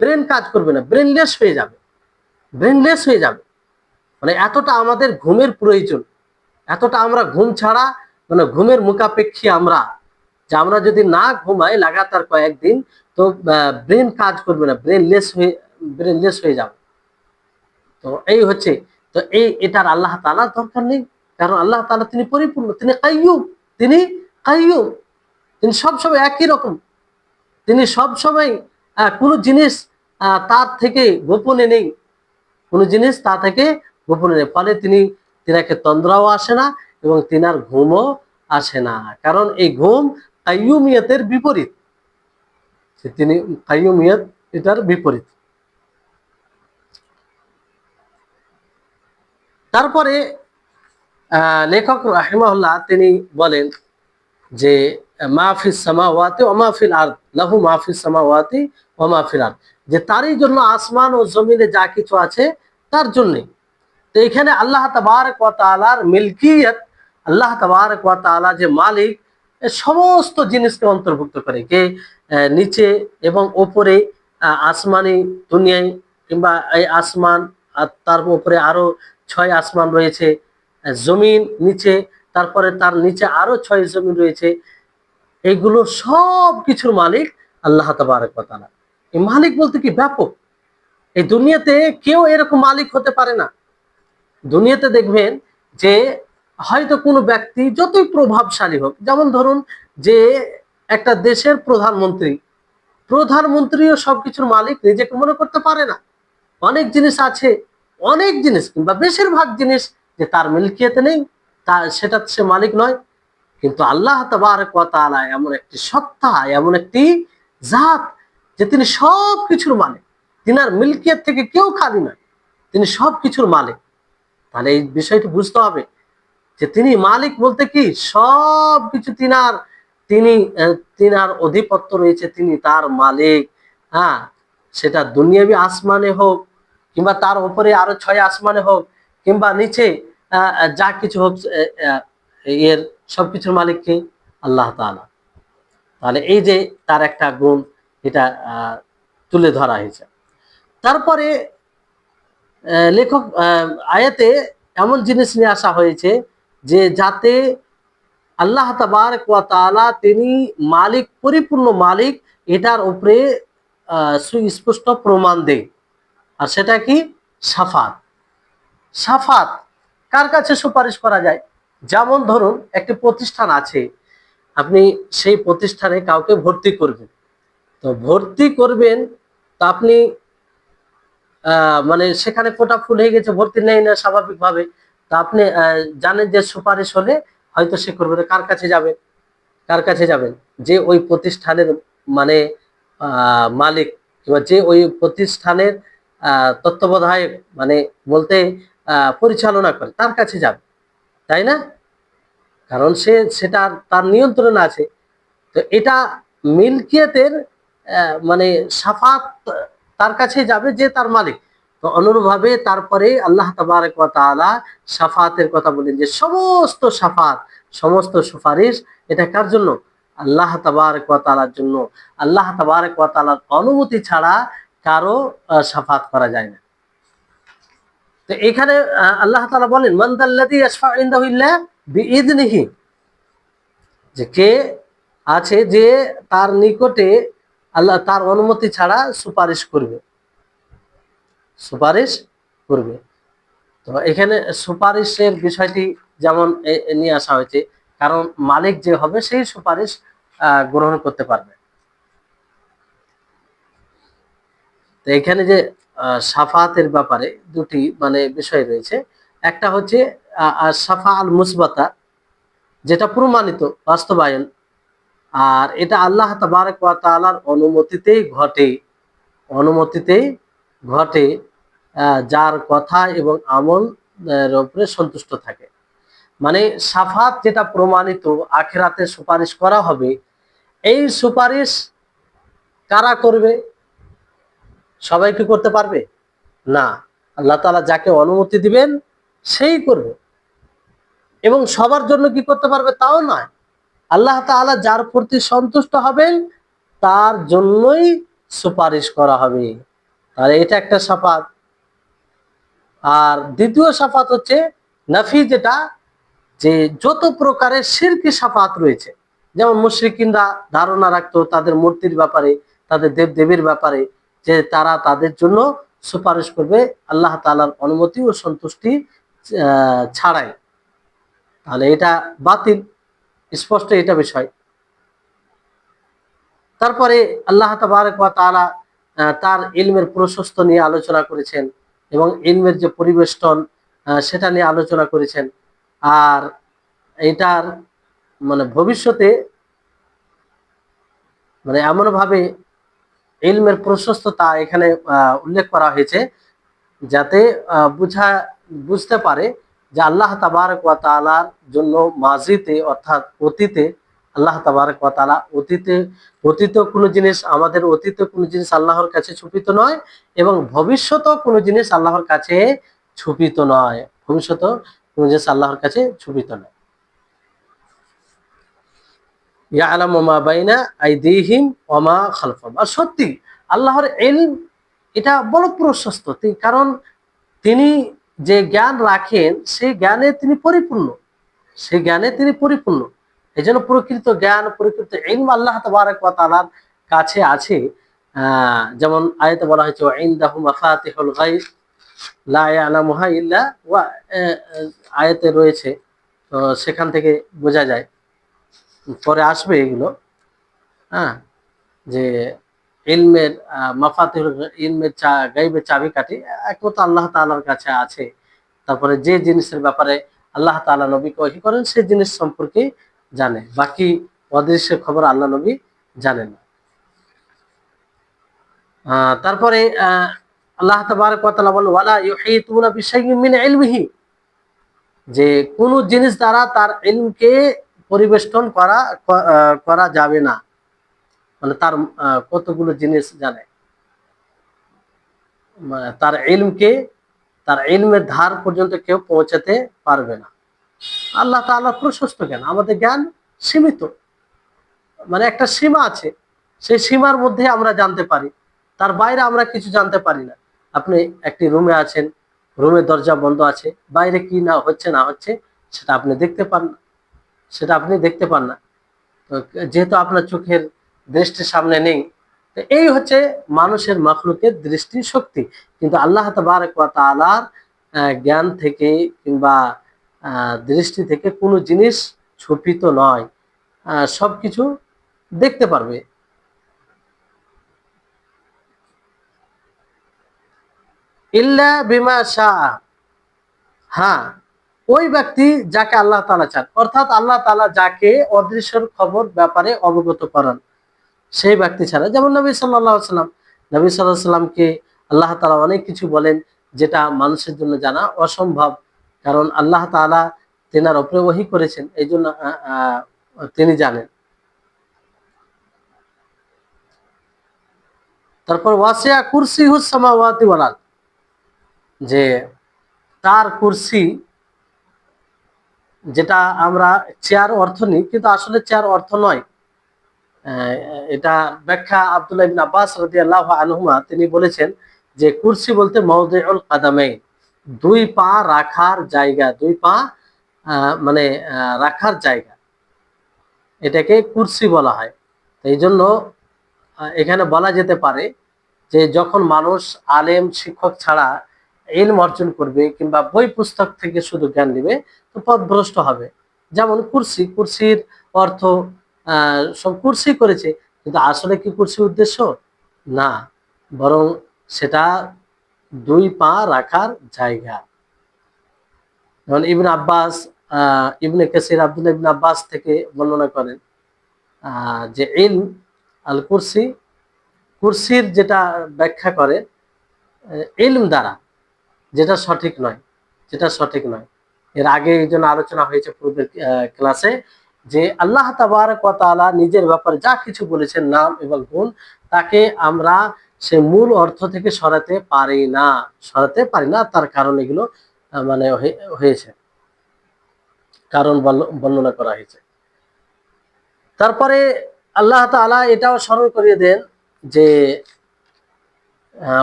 ব্রেন কাজ করবে না, ব্রেনলেস হয়ে যাবে, ব্রেনলেস হয়ে যাবে। মানে এতটা আমাদের ঘুমের প্রয়োজন, এতটা আমরা ঘুম ছাড়া, মানে ঘুমের মুখাপেক্ষী আমরা, যে আমরা যদি না ঘুমাই লাগাতার কয়েকদিন, তো ব্রেন কাজ করবে না, ব্রেনলেস হয়ে যাবে। তো এই হচ্ছে, তো এটার আল্লাহ তাআলার দরকার নেই। কারণ আল্লাহ তাআলা তিনি পরিপূর্ণ, তিনি কাইয়ুম, তিনি কাইয়ুম, তিনি সবসময় একই রকম, তিনি সবসময় কোনো জিনিস তার থেকে গোপনে নেই, কোনো জিনিস তা থেকে গোপনে নেই। ফলে তিনাকে তন্দ্রাও আসে না এবং তিনার ঘুমও আসে না। কারণ এই ঘুম কাইয়ুমিয়তের বিপরীত, তিনি কাইয়ুমিয়ত এটার বিপরীত। তারপরে লেখক রাহিমাহুল্লাহ তিনি বলেন যে মাহফিস সামাওয়াতি ওয়া মাহফিল আরদ, লাহু মাহফিস সামাওয়াতি ওয়া মাহফিল আরদ, যে তারই জন্য আসমান ও জমিনে যা কিছু আছে তার জন্য। তো এখানে আল্লাহ তাবারক ওয়া তাআলার মিলকিয়ত, আল্লাহ তাবারক ওয়া তাআলা যে মালিক, সমস্ত জিনিসকে অন্তর্ভুক্ত করে। কে নিচে এবং উপরে, আসমানি দুনিয়ায়, কিংবা এই আসমান, আর তার উপরে আরো 6 আসমান রয়েছে, জমিন নিচে, তারপরে তার নিচে আরো 6 জমিন রয়েছে। এইগুলো সব কিছুর মালিক আল্লাহ তাবারক ওয়া তাআলা। এই মালিক বলতে কি ব্যাপক, এই দুনিয়াতে কেউ এরকম মালিক হতে পারে না। দুনিয়াতে দেখবেন যে হয়তো কোনো ব্যক্তি যতই প্রভাবশালী হোক, যেমন ধরুন যে একটা দেশের প্রধানমন্ত্রী, প্রধানমন্ত্রীও সবকিছুর মালিক নিজেকে মনে করতে পারে না। অনেক জিনিস আছে, অনেক জিনিস কিংবা বেশিরভাগ জিনিস যে তার মিলকিয়তে নেই, সেটা সে মালিক নয়। কিন্তু আল্লাহ তাবারক ওয়া তাআলা এমন একটি সত্তা, এমন একটি জাত, যে তিনি সব কিছুর মালিক, তিনার মিলকিয়ত থেকে কেউ খালি নয়, তিনি সব কিছুর মালিক। তাহলে এই বিষয়টি বুঝতে হবে যে তিনি মালিক বলতে কি সব কিছু তিনার, তিনি তিনার অধিপত্য রয়েছে, তিনি তার মালিক। হ্যাঁ, সেটা দুনিয়াবি আসমানে হোক, কিংবা তার উপরে আরো 6 আসমানে হোক, কিংবা নিচে যা কিছু হোক, এর সবকিছুর মালিক কে? আল্লাহ তাআলা। তাহলে এই যে তার একটা গুণ, এটা তুলে ধরা হয়েছে। তারপরে লেখক আয়াতে এমন জিনিস নিয়ে আসা হয়েছে যে যাতে আল্লাহ তাবারক ওয়া তাআলা তিনি মালিক, পরিপূর্ণ মালিক, এটার উপরে সুস্পষ্ট প্রমাণ দেয়। আর সেটা কি? শাফাত। শাফাত কার কাছে সুপারিশ করা যায়? যেমন ধরুন একটি প্রতিষ্ঠান আছে, আপনি সেই প্রতিষ্ঠানে কাউকে ভর্তি করবেন, তো ভর্তি করবেন, তো আপনি মানে সেখানে কোটা ফুল হয়ে গেছে, ভর্তি নেই না স্বাভাবিকভাবে, তা আপনি জানেন যে সুপারিশ হলে হয়তো সে করবে না। কার কাছে যাবেন? কার কাছে যাবেন? যে ওই প্রতিষ্ঠানের মানে মালিক, কিংবা যে ওই প্রতিষ্ঠানের তত্ত্বাবধায়ক, মানে বলতে পরিচালনা করে, তার কাছে যাবে, তাই না? কারণ সে সেটা তার নিয়ন্ত্রণে আছে। তো এটা মিলকিয়তের মানে সাফাত তার কাছে যাবে যে তার মালিক। তো অনুরূপভাবে তারপরে আল্লাহ তাবারক ওয়া তাআলা সাফাতের কথা বলেন যে সমস্ত সাফাত, সমস্ত সুপারিশ এটা কার জন্য? আল্লাহ তাবারক ওয়া তাআলার জন্য। আল্লাহ তাবারক ওয়া তাআলার অনুমতি ছাড়া কারো সাফাত করা যায় না। তো এখানে আল্লাহ তাআলা বলেন মান যাল্লাযী ইয়াশফাউ ইনদাহু ইল্লা বিইযনিহি, যে কে আছে যে তার নিকটে আল্লাহ তার অনুমতি ছাড়া সুপারিশ করবে, সুপারিশ করবে। তো এখানে সুপারিশের বিষয়টি যেমন নিয়ে আসা হয়েছে, কারণ মালিক যে হবে সেই সুপারিশ গ্রহণ করতে পারবে। তো এখানে যে সাফাতের ব্যাপারে দুটি মানে বিষয় রয়েছে। একটা হচ্ছে সাফা আল মুসবাতা, যেটা প্রমাণিত বাস্তবায়ন, আর এটা আল্লাহ তাবারক ওয়া তাআলার অনুমতিতেই ঘটে, অনুমতিতেই ঘটে, যার কথা এবং আমল উপরে সন্তুষ্ট থাকে। মানে সাফাত যেটা প্রমাণিত, আখিরাতে সুপারিশ করা হবে, এই সুপারিশ কারা করবে? সবাই কি করতে পারবে? না, আল্লাহ তাআলা যাকে অনুমতি দিবেন সেই করবে। এবং সবার জন্য কি করতে পারবে তাও নয়, আল্লাহ তাআলা যার প্রতি সন্তুষ্ট হবেন তার জন্যই সুপারিশ করা হবে। তাহলে এটা একটা সাফাত। আর দ্বিতীয় সাফাত হচ্ছে নাফি, যেটা যে যত প্রকারের শিরকি সাফাত রয়েছে, যেমন মুশরিকিনরা ধারণা রাখতো তাদের মূর্তির ব্যাপারে, তাদের দেব দেবীর ব্যাপারে, যে তারা তাদের জন্য সুপারিশ করবে আল্লাহ তাআলার অনুমতি ও সন্তুষ্টি ছাড়াই। তাহলে এটা বাতিল, স্পষ্ট এটা বিষয়। তারপরে আল্লাহ তাবারক ওয়া তাআলা তার ইলমের প্রশস্ত নিয়ে আলোচনা করেছেন, এবং ইলমের যে পরিবেষ্টন সেটা নিয়ে আলোচনা করেছেন। আর এটার মানে ভবিষ্যতে মানে এমন ভাবে ইলমের প্রশস্ততা এখানে উল্লেখ করা হয়েছে, যাতে বুঝতে পারে যে আল্লাহ তাবারক ওয়া তাআলার জন্য মাজিতে, অর্থাৎ অতীতে, আল্লাহ তাবারক ওয়া তাআলা অতীত কোনো জিনিস, আমাদের অতীত কোনো জিনিস আল্লাহর কাছে ছুপিত নয়, এবং ভবিষ্যতেও কোনো জিনিস আল্লাহর কাছে ছুপিত নয়, ভবিষ্যতেও কোনো জিনিস আল্লাহর কাছে ছুপিত নয়। ইয়ালামু মা বাইনা আইদিহিম ওয়া মা খালফাহুম। আর সত্যি আল্লাহর ইলম এটা বড় প্রশস্ত, কারণ তিনি যে জ্ঞান রাখেন সেই জ্ঞানে তিনি পরিপূর্ণ, সেই জ্ঞানে তিনি পরিপূর্ণ। এই জন্য প্রকৃত জ্ঞান, প্রকৃত ইলম আল্লাহ তাবারক ওয়া তাআলার কাছে আছে। যেমন আয়াতে বলা হয়েছে ওয়া ইনদাহু মাফাতিহুল গায়ব লা ইয়ালামুহা ইল্লা ওয়া, আয়াতে রয়েছে। তো সেখান থেকে বোঝা যায়, পরে আসবে এগুলো, হ্যাঁ, যে ইলমের মাফাতিহুল ইলমের গায়বের চাবিকাঠি একমাত্র আল্লাহ তাআলার কাছে আছে। তারপরে যে জিনিসের ব্যাপারে আল্লাহ তাআলা নবীকে ওহী করেন সেই জিনিস সম্পর্কে জানে, বাকি অদৃশ্যের খবর আল্লাহ নবী জানেন না। তারপরে আল্লাহ তাবারক ওয়া তাআলা বলেন ওয়ালা ইউহিতুনা বিশাইইন মিন ইলমিহি, যে কোন জিনিস দ্বারা তার ইলমকে পরিবেষ্টন করা যাবে না। মানে তার কতগুলো জিনিস জানে, তার ইলমকে, তার ইলমের ধার পর্যন্ত কেউ পৌঁছাতে পারবে না। আল্লাহ তাআলার প্রশস্ত জ্ঞান, আমাদের জ্ঞান সীমিত, মানে একটা সীমা আছে, সেই সীমার মধ্যে আমরা জানতে পারি, তার বাইরে আমরা কিছু জানতে পারি না। আপনি একটি রুমে আছেন, রুমের দরজা বন্ধ আছে, বাইরে কি না হচ্ছে সেটা আপনি দেখতে পান না, সেটা আপনি দেখতে পান না। তো যেহেতু আপনার চোখের দৃষ্টির সামনে নেই, তো এই হচ্ছে মানুষের মাখলুকের দৃষ্টি শক্তি। কিন্তু আল্লাহ তাবারক ওয়া তাআলার জ্ঞান থেকে কিংবা দৃষ্টি থেকে কোনো জিনিস ছুপিত নয়, সবকিছু দেখতে পারবে। ইল্লা বিমা শাআ, হ্যাঁ, ওই ব্যক্তি যাকে আল্লাহ তাআলা চান, অর্থাৎ আল্লাহ তাআলা যাকে অদৃশ্যের খবর ব্যাপারে অবগত করান সেই ব্যক্তি ছাড়া। যেমন নবী সাল্লাল্লাহু আলাইহি সাল্লাম, নবী সাল্লাল্লাহু আলাইহি সাল্লামকে আল্লাহ তাআলা অনেক কিছু বলেন যেটা মানুষের জন্য জানা অসম্ভব, কারণ আল্লাহ তাআলা তেনার উপরে ওহী করেছেন, এই জন্য তিনি জানেন। তারপর ওয়াসিয়া কুরসিহুস সামাওয়াতি ওয়াল আরদ, যে তার কুরসি, যেটা আমরা চেয়ার অর্থ নিই, কিন্তু আসলে চেয়ার অর্থ নয়। আহ, এটা ব্যাখ্যা আব্দুল্লাহ ইবনে আব্বাস রাদিয়াল্লাহু আনহুমা তিনি বলেছেন যে কুরসি বলতে মাওদিউল কাদামাইন, দুই পা রাখার জায়গা, দুই পা মানে রাখার জায়গা, এটাকে কুরসি বলা হয়। তো এই জন্য এখানে বলা যেতে পারে যে যখন মানুষ আলেম শিক্ষক ছাড়া ইলম অর্জন করবে কিংবা বই পুস্তক থেকে শুধু জ্ঞান নেবে, তো পথভ্রষ্ট হবে। যেমন কুরসি, কুরসির অর্থ সব কুরসি করেছে, কিন্তু আসলে কি কুরসি উদ্দেশ্য না, বরং সেটা দুই পা রাখার জায়গা। যেমন ইবনে আব্বাস, ইবনে কাসির আব্দুল্লাহ ইবনে আব্বাস থেকে বর্ণনা করেন যে ইলম আল কুরসি, কুরসির যেটা ব্যাখ্যা করে ইলম দ্বারা, যেটা সঠিক নয়, যেটা সঠিক নয়। এর আগে এই জন্য আলোচনা হয়েছে পূর্বের ক্লাসে যে আল্লাহ তাবারক ওয়া তাআলা নিজের ব্যাপারে যা কিছু বলেছেন নাম এবং গুণ, তাকে আমরা সে মূল অর্থ থেকে সরাতে পারি না, সরাতে পারি না। তার কারণ এগুলো মানে হয়েছে, কারণ বর্ণনা করা হয়েছে। তারপরে আল্লাহ তাআলা এটাও স্মরণ করিয়ে দেন যে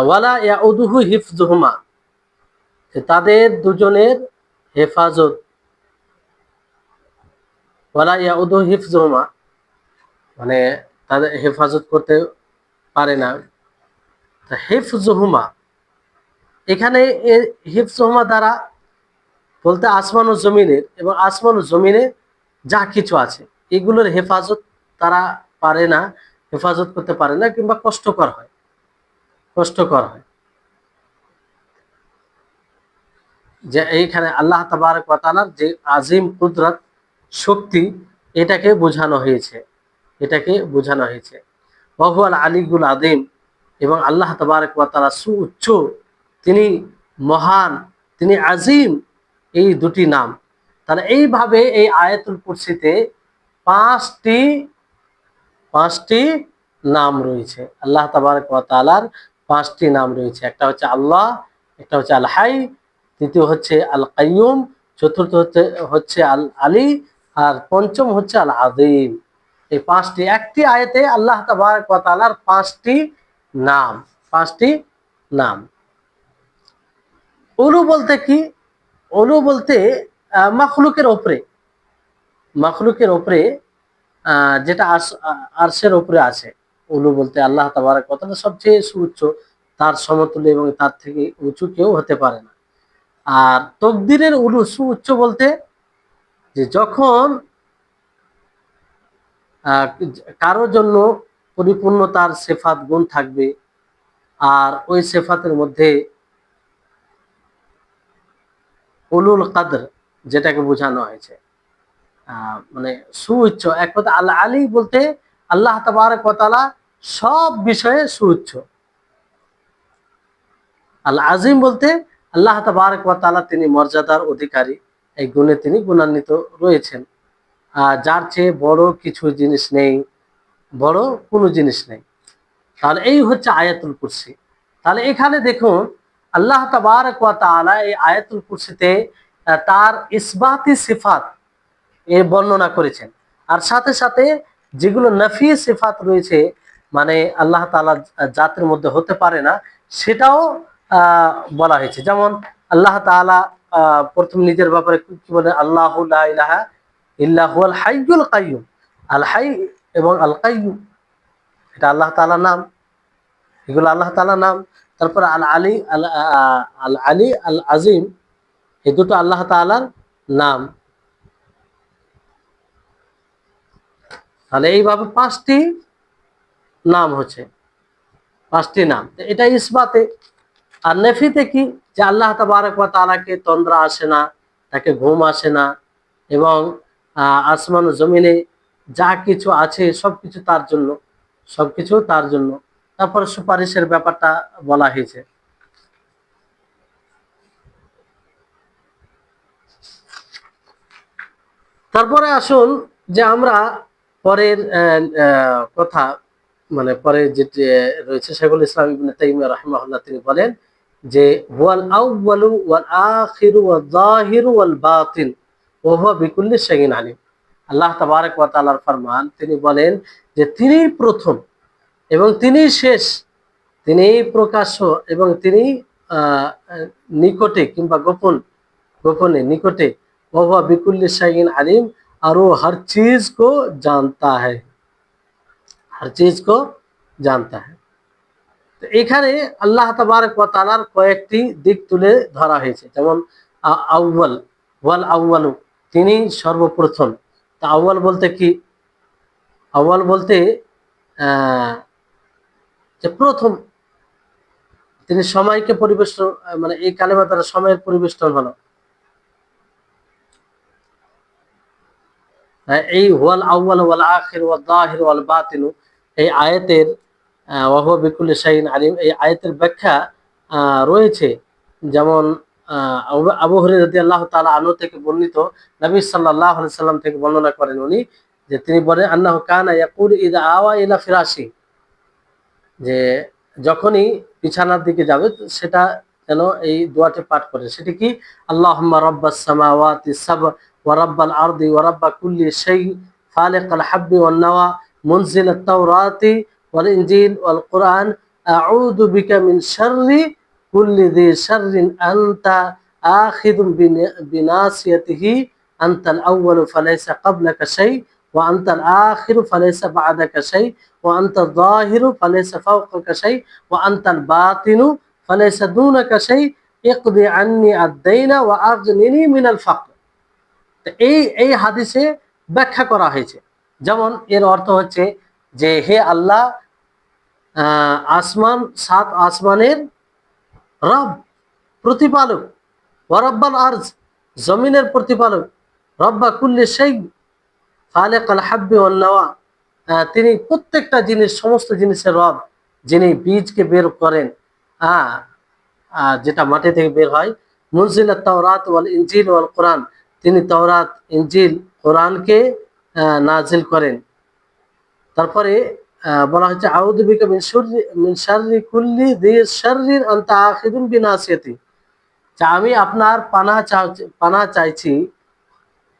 ওয়ালা ইয়াউদুহু হিফযুহুমা, তাদের দুজনের হেফাজত, ওয়ালা ইয়াউদুহু হিফযুহুমা মানে তাদের হেফাজত করতে পারে না। হিফযুহুমা, এখানে হিফযুহুমা দ্বারা বলতে আসমান ও জমিনের, এবং আসমান ও জমিনে যা কিছু আছে এগুলোর হেফাজত তারা পারে না, হেফাজত করতে পারে না, কিংবা কষ্টকর হয়, কষ্টকর হয়। যে এইখানে আল্লাহ তাবারক ওয়া তাআলার যে আজিম কুদরত, শক্তি, এটাকে বোঝানো হয়েছে, এটাকে বোঝানো হয়েছে। ওয়া হুয়াল আলিয়্যুল আযীম, এবং আল্লাহ তাবারক ওয়া তাআলা সুউচ্চ, তিনি মহান, তিনি আজিম, এই দুটি নাম। তাহলে এইভাবে এই আয়াতুল কুরসিতে পাঁচটি পাঁচটি নাম রয়েছে। আল্লাহ তাবারক ওয়া তাআলার পাঁচটি নাম রয়েছে। একটা হচ্ছে আল্লাহ, একটা হচ্ছে আল হাই, তৃতীয় হচ্ছে আল কাইয়ুম, চতুর্থ হচ্ছে আল আলী, আর পঞ্চম হচ্ছে আল আযীম। এই পাঁচটি একটি আয়াতে আল্লাহ তাবারক ওয়া তাআলার পাঁচটি নাম, পাঁচটি নাম। উলু বলতে কি? উলু বলতে মাখলুকের ওপরে, মাখলুকের ওপরে যেটা আরশের উপরে আছে। উলু বলতে আল্লাহ তাবারক ওয়া তাআলা সবচেয়ে সুউচ্চ, তার সমতুল্য এবং তার থেকে উঁচু কেউ হতে পারে না। আর তকদিরের উলু, সুউচ্চ বলতে যে যখন কারোর জন্য পরিপূর্ণ তার সিফাত গুণ থাকবে, আর ওই সিফাতের মধ্যে উলুল কদর যেটাকে বোঝানো হয়েছে, মানে সুউচ্চ। এক কথা আল্লাহ আলী বলতে আল্লাহ তাবারক ওয়া তাআলা সব বিষয়ে সুউচ্চ। আল আজিম বলতে আল্লাহ তাবারক ওয়া তাআলা তিনি মর্যাদার অধিকারী, এই গুণে তিনি গুণান্বিত রয়েছেন। যার চেয়ে বড় কিছু জিনিস নেই, বড় কোনো জিনিস নেই। তাহলে এই হচ্ছে আয়াতুল কুরসি। তাহলে এখানে দেখুন আল্লাহ তাবারক ওয়া তাআলা এই আয়াতুল কুরসিতে তার ইসবাতি সিফাত এর বর্ণনা করেছেন, আর সাথে সাথে যেগুলো নফি সিফাত রয়েছে, মানে আল্লাহ তাআলা জাতের মধ্যে হতে পারে না, সেটাও বলা হয়েছে। যেমন আল্লাহ তাআলা প্রথম নিজের ব্যাপারে কি বলেন, আল্লাহু লা ইলাহা ইল্লা হুয়াল হাইয়ুল কাইয়ুম। আল হাই এবং আল কাইয়ুম এটা আল্লাহ তাআলার নাম, এগুলো আল্লাহ তাআলার নাম। তারপর আল আলী আল আলী আল আজিম, এই দুটো আল্লাহ তাআলার নাম। তাহলে এইভাবে পাঁচটি নাম হচ্ছে, পাঁচটি নাম। এটা ইসবাতে। আর নেফিতে কি, যে আল্লাহ তাবারক ওয়া তাআলাকে তন্দ্রা আসে না, তাকে ঘুম আসে না, এবং আসমান ও জমিনে যা কিছু আছে সবকিছু তার জন্য, সবকিছু তার জন্য। তারপরে সুপারিশের ব্যাপারটা বলা হয়েছে। তারপরে আসুন যে আমরা পরের কথা, মানে পরে যেটি রয়েছে, শেখুল ইসলাম ইবনে তাইমিয়া রাহিমাহুল্লাহ তিনি বলেন যে ওয়াল আউয়ালু ওয়াল আখিরু ওয়াল যাহিরু ওয়াল বাতিন ওয়া হুয়া বিকুল্লি শাইইন আলিম। আল্লাহ তাবারক ওয়া তাআলার ফরমান, তিনি বলেন যে তিনি প্রথম এবং তিনি শেষ, তিনি প্রকাশ্য এবং তিনি নিকটে কিংবা गोपने निकटे, वह बिकुल्ली शैइन अलीम, और वो हर चीज को जानता है, हर चीज को जानता है। তো এখানে আল্লাহ তাবারক ওয়া তাআলার কয়েকটি দিক তুলে ধরা হয়েছে, যেমন আউয়াল, ওয়াল আউয়ালু, তিনি সর্বপ্রথম। তা আউয়াল বলতে কি, আউয়াল বলতে যে প্রথম, তিনি সময়কে পরিবেষ্টন, মানে এই কালেমা দ্বারা সময়ের পরিবেষ্টন হলো। এই ওয়াল আউয়াল ওয়াল আখির ওয়াল যাহির ওয়াল বাতিন, এই আয়াতের ওয়া হুয়া বিকুল্লি শাইইন আলিম, এই আয়াতের ব্যাখ্যা রয়েছে। যেমন আবু হুরায়রা রাদিয়াল্লাহু তাআলা আনহু থেকে বর্ণিত, নবী সাল্লাল্লাহু আলাইহি সাল্লাম থেকে বর্ণনা করেন উনি, যে তিনি বলেন আন্নাহু কানা ইয়াকুল ইযা আওয়া ইলা ফিরাশি, যে যখনই বিছানার দিকে যাবে সেটা যেন এই দোয়াটি পাঠ করে। সেটি কি, আল্লাহুম্মা রাব্বাস সামাওয়াতি সাব ওয়া রাব্বাল আরদি ওয়া রাব্বা কুল্লি শাই ফালিকাল হাব্বি ওয়ান নাওয়া মুনজিলাত তাওরাতি ওয়াল ইনজিল ওয়াল কুরআন আউযু বিকা মিন শাররি কুল্লি যি শাররিন আনতা আখিযুম বিনাসিয়াতিহি আনতাল আউয়ালু ফালাইসা ক্বাবলাকা শাই ওয়া আনতাল আখিরু ফালাইসা বা'দাকা শাই ওয়া আনতা যাহিরু ফালাইসা ফাওকাকা শাই ওয়া আনতাল বাতিনু ফালাইসা দুনাকা শাই ইকদি আন্নি আদ-দাইনা ওয়া আগনিনি মিনাল ফাকর। এই এই হাদিসে ব্যাখ্যা করা হয়েছে। যেমন এর অর্থ হচ্ছে যে হে আল্লাহ, আসমান, সাত আসমানের রব, প্রতিপালক, ওয়া রাব্বাল আরজ, জমিনের প্রতিপালক, রব্বা কুল্লি শাই ফালিকাল হাব্বি ওয়ান নাওয়া, তিনি প্রত্যেকটা জিনিস, সমস্ত জিনিসের রব, যিনি বীজকে বের করেন, যেটা মাটি থেকে বের হয়। মুনজিলাত তাওরাত ওয়াল ইনজিল ওয়াল কোরআন, তিনি তাওরাত, ইনজিল, কোরআনকে নাজিল করেন। তারপরে বলা হচ্ছে আউযু বিকা মিন শাররি কুল্লি যি শাররিন আনতা আখিযুম বিনাসিয়াতি, যে আমি আপনার পানাহ চাইছি,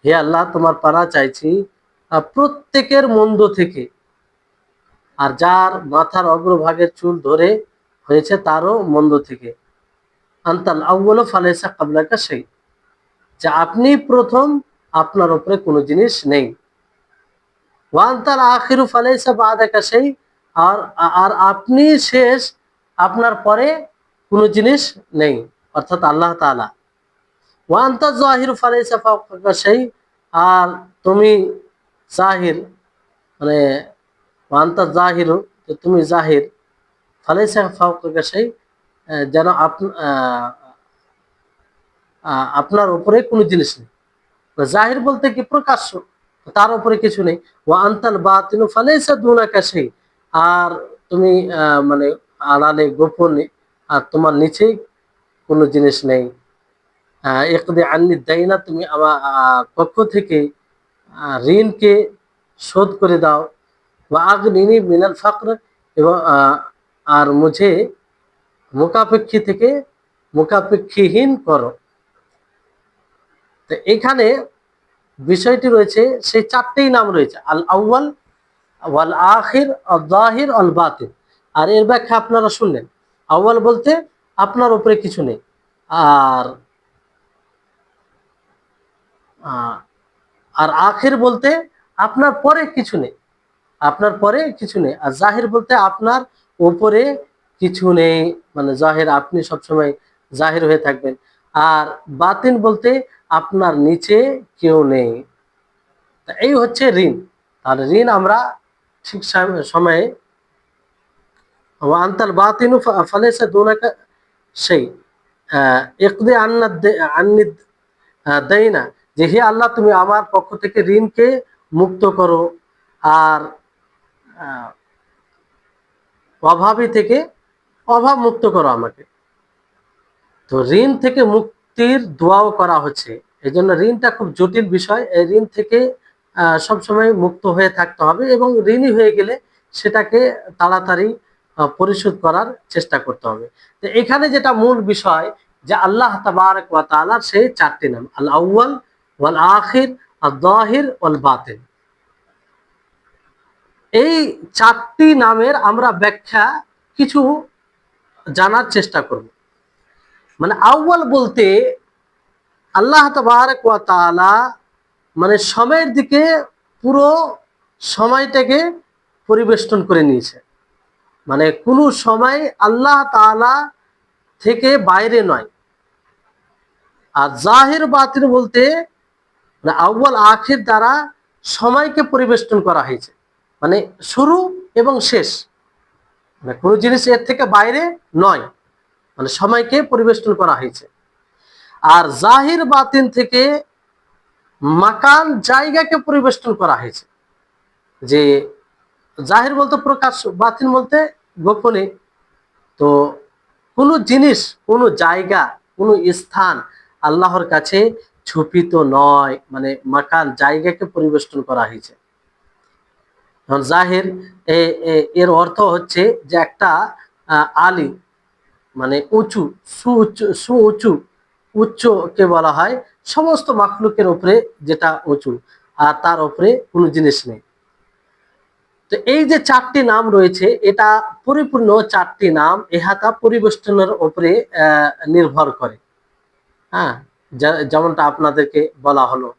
হে আল্লাহ তোমার পানাহ চাইছি প্রত্যেকের মন্দ থেকে, আর যার মাথার অগ্রভাগের চুল ধরে হয়েছে তারও মন্দ থেকে। আনতাল আউয়ালু ফালাইসা ক্বাবলাকা শাই, যে আপনি প্রথম, আপনার উপরে কোনো জিনিস নেই। ওয়া আনতাল আখিরু ফালাইসা বা'দাকা শাই, আর আর আপনি শেষ, আপনার পরে কোনো জিনিস নেই, অর্থাৎ আল্লাহ তাআলা। ওয়া আনতা যাহিরু ফালাইসা ফাওকাকা শাই, আর তুমি জাহির, মানে ওয়া আনতা জাহিরু, তুমি জাহির, ফালাইসা ফাওকাকা শাই, যেন আপনার উপরে কোনো জিনিস নেই। জাহির বলতে কি, প্রকাশ্য, তার উপরে কিছু নেই। ওয়া আনতাল বাতিনু ফালাইসা দুনাকা শাই, আর তুমি মানে আড়ালে, গোপনে, আর তোমার নিচে কোনো জিনিস নেই। ইকদি আন্নি দাইনা, তুমি আমার পক্ষ থেকে ঋণকে শোধ করে দাও। ওয়া আগনিনি মিনাল ফাকর, এবং আর মুঝে মুখাপেক্ষী থেকে মুখাপেক্ষীহীন করো। তো এখানে বিষয়টি রয়েছে, সেই চারটেই নাম রয়েছে, আল আউয়াল ওয়াল আখির আল যাহির আল বাতিন। আর এর ব্যাখ্যা আপনারা শুনলেন। আউয়াল বলতে আপনার উপরে কিছু নেই, আর আহ, আর আখির বলতে আপনার পরে কিছু নেই, আপনার পরে কিছু নেই। আর জাহির বলতে আপনার উপরে কিছু নেই, মানে জাহির আপনি সবসময় জাহির হয়ে থাকবেন। আর বাতিন বলতে আপনার নিচে কেউ নেই। তা এই হচ্ছে ঋণ। আর ঋণ আমরা ঠিক সময়ে আনতাল বাতিনু ফালাইসা দুনাকা সেই ইকদি আন্নি দেয় না, যে হে আল্লাহ তুমি আমার পক্ষ থেকে ঋণকে মুক্ত করো, আর আহ, অভাবী থেকে অভাব মুক্ত করো আমাকে। তো ঋণ থেকে মুক্তির দোয়াও করা হচ্ছে। এই জন্য ঋণটা খুব জটিল বিষয়। এই ঋণ থেকে সবসময় মুক্ত হয়ে থাকতে হবে, এবং ঋণী হয়ে গেলে সেটাকে তাড়াতাড়ি পরিশোধ করার চেষ্টা করতে হবে। তো এখানে যেটা মূল বিষয়, যে আল্লাহ তাবারক ওয়া তাআলার সেই চারটি নাম, আল আউয়াল ওয়াল আখির আল যাহির ওয়াল বাতিন। এই চারটি নামের আমরা ব্যাখ্যা কিছু জানার চেষ্টা করব। মানে আউয়াল বলতে আল্লাহ তাবারক ওয়া তাআলা মানে সময়ের দিকে পুরো সময়টাকে পরিবেষ্টন করে নিয়েছে, মানে কোনো সময় আল্লাহ তাআলা থেকে বাইরে নয়। আর জাহির বাতিন বলতে মানে আউয়াল আখির দ্বারা সময়কে পরিবেষ্টন করা হয়েছে, মানে শুরু এবং শেষ, মানে কোনো জিনিস এর থেকে বাইরে নয়, মানে সময়কে পরিবেষ্টন করা হয়েছে। আর জাহির বাতিন থেকে মাকান জায়গাকে পরিবেষ্টন করা হয়েছে, যে জাহির বলতে প্রকাশ, বাতিন বলতে গোপনে। তো কোনো জিনিস, কোনো জায়গা, কোনো স্থান আল্লাহর কাছে ছুপিত নয়, মানে মাকান জায়গাকে পরিবেষ্টন করা হয়েছে। এখন জাহির এর অর্থ হচ্ছে যে একটা আলী, মানে উঁচু, সুউচ্চ, উচ্চকে বলা হয় সমস্ত মাখলুকের উপরে যেটা উঁচু, আর তার উপরে কোনো জিনিস নেই। তো এই যে চারটি নাম রয়েছে, এটা পরিপূর্ণ চারটি নাম এহাতা পরিবেষ্টনের উপরে নির্ভর করে। হ্যাঁ, যেমনটা আপনাদেরকে বলা হলো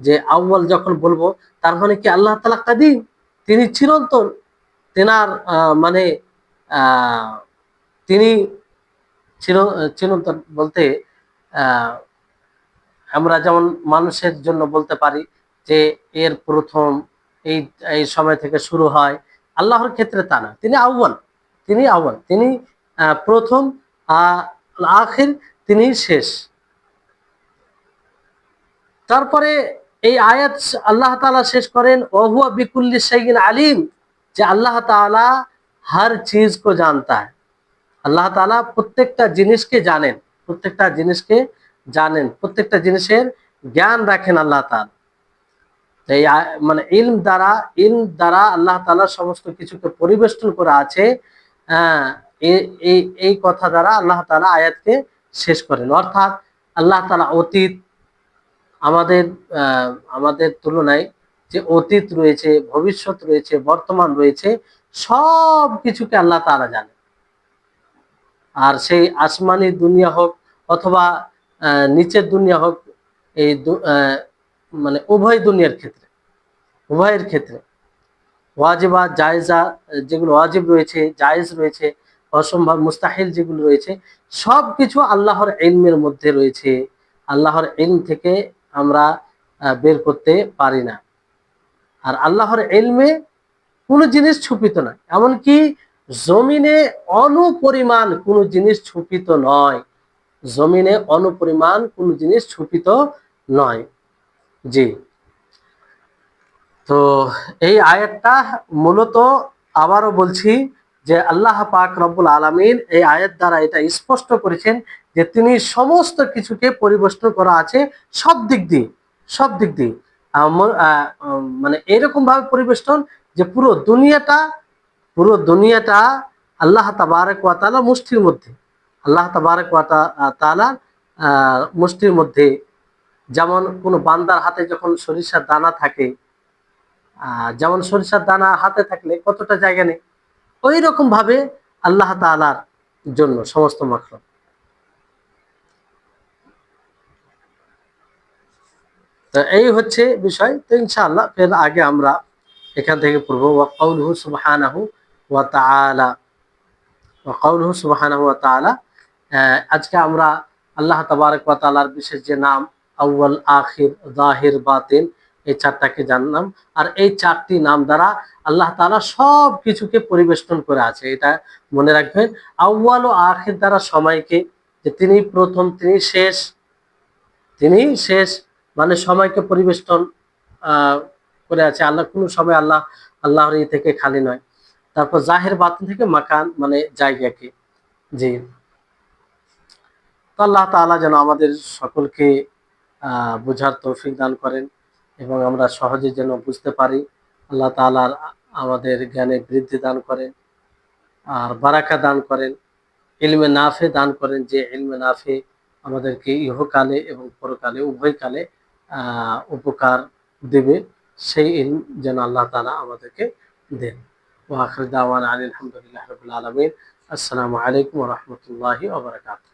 যে আউয়াল যখন বলবো, তার মানে কি আল্লাহ তাআলা কাদিম, তিনি চিরন্তন, তেনার মানে আহ তিনি চিরন্তন বলতে আহ আমরা যেমন মানুষের জন্য বলতে পারি যে এর প্রথম এই এই সময় থেকে শুরু হয়, আল্লাহর ক্ষেত্রে তা না, তিনি আউয়াল, তিনি আউয়াল, তিনি প্রথম, আখির তিনি শেষ। তারপরে এই আয়াত আল্লাহ তাআলা শেষ করেন ওহুয়া বিকুল্লি শাইইন আলিম, যে আল্লাহ তাআলা हर चीज को जानता है। আল্লাহ তাআলা প্রত্যেকটা জিনিসকে জানেন, প্রত্যেকটা জিনিসকে জানেন, প্রত্যেকটা জিনিসের জ্ঞান রাখেন আল্লাহ তাআলা। এই মানে ইলম দ্বারা আল্লাহ তাআলা সমস্ত কিছুকে পরিবেষ্টন করে আছে। হ্যাঁ, এই কথা দ্বারা আল্লাহ তাআলা আয়াতকে শেষ করেন। অর্থাৎ আল্লাহ তাআলা অতীত, আমাদের আমাদের তুলনায় যে অতীত রয়েছে, ভবিষ্যৎ রয়েছে, বর্তমান রয়েছে, সব কিছুকে আল্লাহ তাআলা জানেন। আর সেই আসমানি দুনিয়া হোক অথবা নিচের দুনিয়া হোক, এই মানে উভয় দুনিয়ার ক্ষেত্রে, উভয়ের ক্ষেত্রে ওয়াজিবা জায়েজা, যেগুলো ওয়াজিব রয়েছে, জায়েজ রয়েছে, অসম্ভব মুস্তাহিল যেগুলো রয়েছে, সব কিছু আল্লাহর ইলমের মধ্যে রয়েছে। আল্লাহর ইলম থেকে আমরা বের করতে পারি না। আর আল্লাহর ইলমে কোনো জিনিস ছুপিত না, এমনকি জমিনে অনুপরিমাণ কোনো জিনিস ছুপিত নয়, জমিনে অনুপরিমাণ কোনো জিনিস ছুপিত নয়। জি, তো এই আয়াতটা মূলত, আবারও বলছি, যে আল্লাহ পাক রব্বুল আলামিন এই আয়াত দ্বারা এটা স্পষ্ট করেছেন যে তিনি সমস্ত কিছুকে পরিবেষ্টন করা আছে সব দিক দিয়ে, সব দিক দিয়ে। মানে এরকম ভাবে পরিবেষ্টন যে পুরো দুনিয়াটা আল্লাহ তাবারক ওয়া তাআলা মুষ্টির মধ্যে, আল্লাহ তাবারক ওয়া তাআলা মুষ্টির মধ্যে। যেমন কোনো বান্দার হাতে যখন সরিষার দানা থাকে, যেমন সরিষার দানা হাতে থাকলে কতটা জায়গা নেই, ওই রকম ভাবে আল্লাহ তাআলার জন্য সমস্ত মাখলুক। তো এই হচ্ছে বিষয়। তো ইনশাআল্লাহ ফের আগে আমরা এখান থেকে পড়বো ওয়া কাউলুহু সুবহানাহু ওয়া তাআলা, ওয়া কাউলুহু সুবহানাহু ওয়া তাআলা। আজকে আমরা আল্লাহ তাবারক ওয়া তাআলার বিশেষ যে নাম আউয়াল, আখির, যাহির, বাতিন, এই চারটাকে জানলাম। আর এই চারটি নাম দ্বারা আল্লাহ তাআলা সব কিছুকে পরিবেষ্টন করে আছে, এটা মনে রাখবেন। আউয়াল ও আখির দ্বারা সময়কে, যে তিনি প্রথম, তিনি শেষ, মানে সময়কে পরিবেষ্টন করে আছে। আল্লাহ কোনো সময় আল্লাহর থেকে খালি নয়। তারপর জাহির, বাতিন থেকে মাকান, মানে জায়গাকে। জি, তো আল্লাহ তাআলা যেন আমাদের সকলকে বুঝার তৌফিক দান করেন এবং আমরা সহজে যেন বুঝতে পারি। আল্লাহ তাআলা আমাদের জ্ঞানে বৃদ্ধি দান করেন আর বারাকা দান করেন, ইলমে নাফে দান করেন, যে ইলমে নাফে আমাদেরকে ইহকালে এবং পরকালে উভয় কালে উপকার দেবে, সেই ইলম যেন আল্লাহ তাআলা আমাদেরকে দেন। ওয়া আখির দাওয়ানা আলহামদুলিল্লাহি রাব্বিল আলামিন। আসসালামু আলাইকুম ওয়া রাহমাতুল্লাহি ওয়া বারাকাতুহু।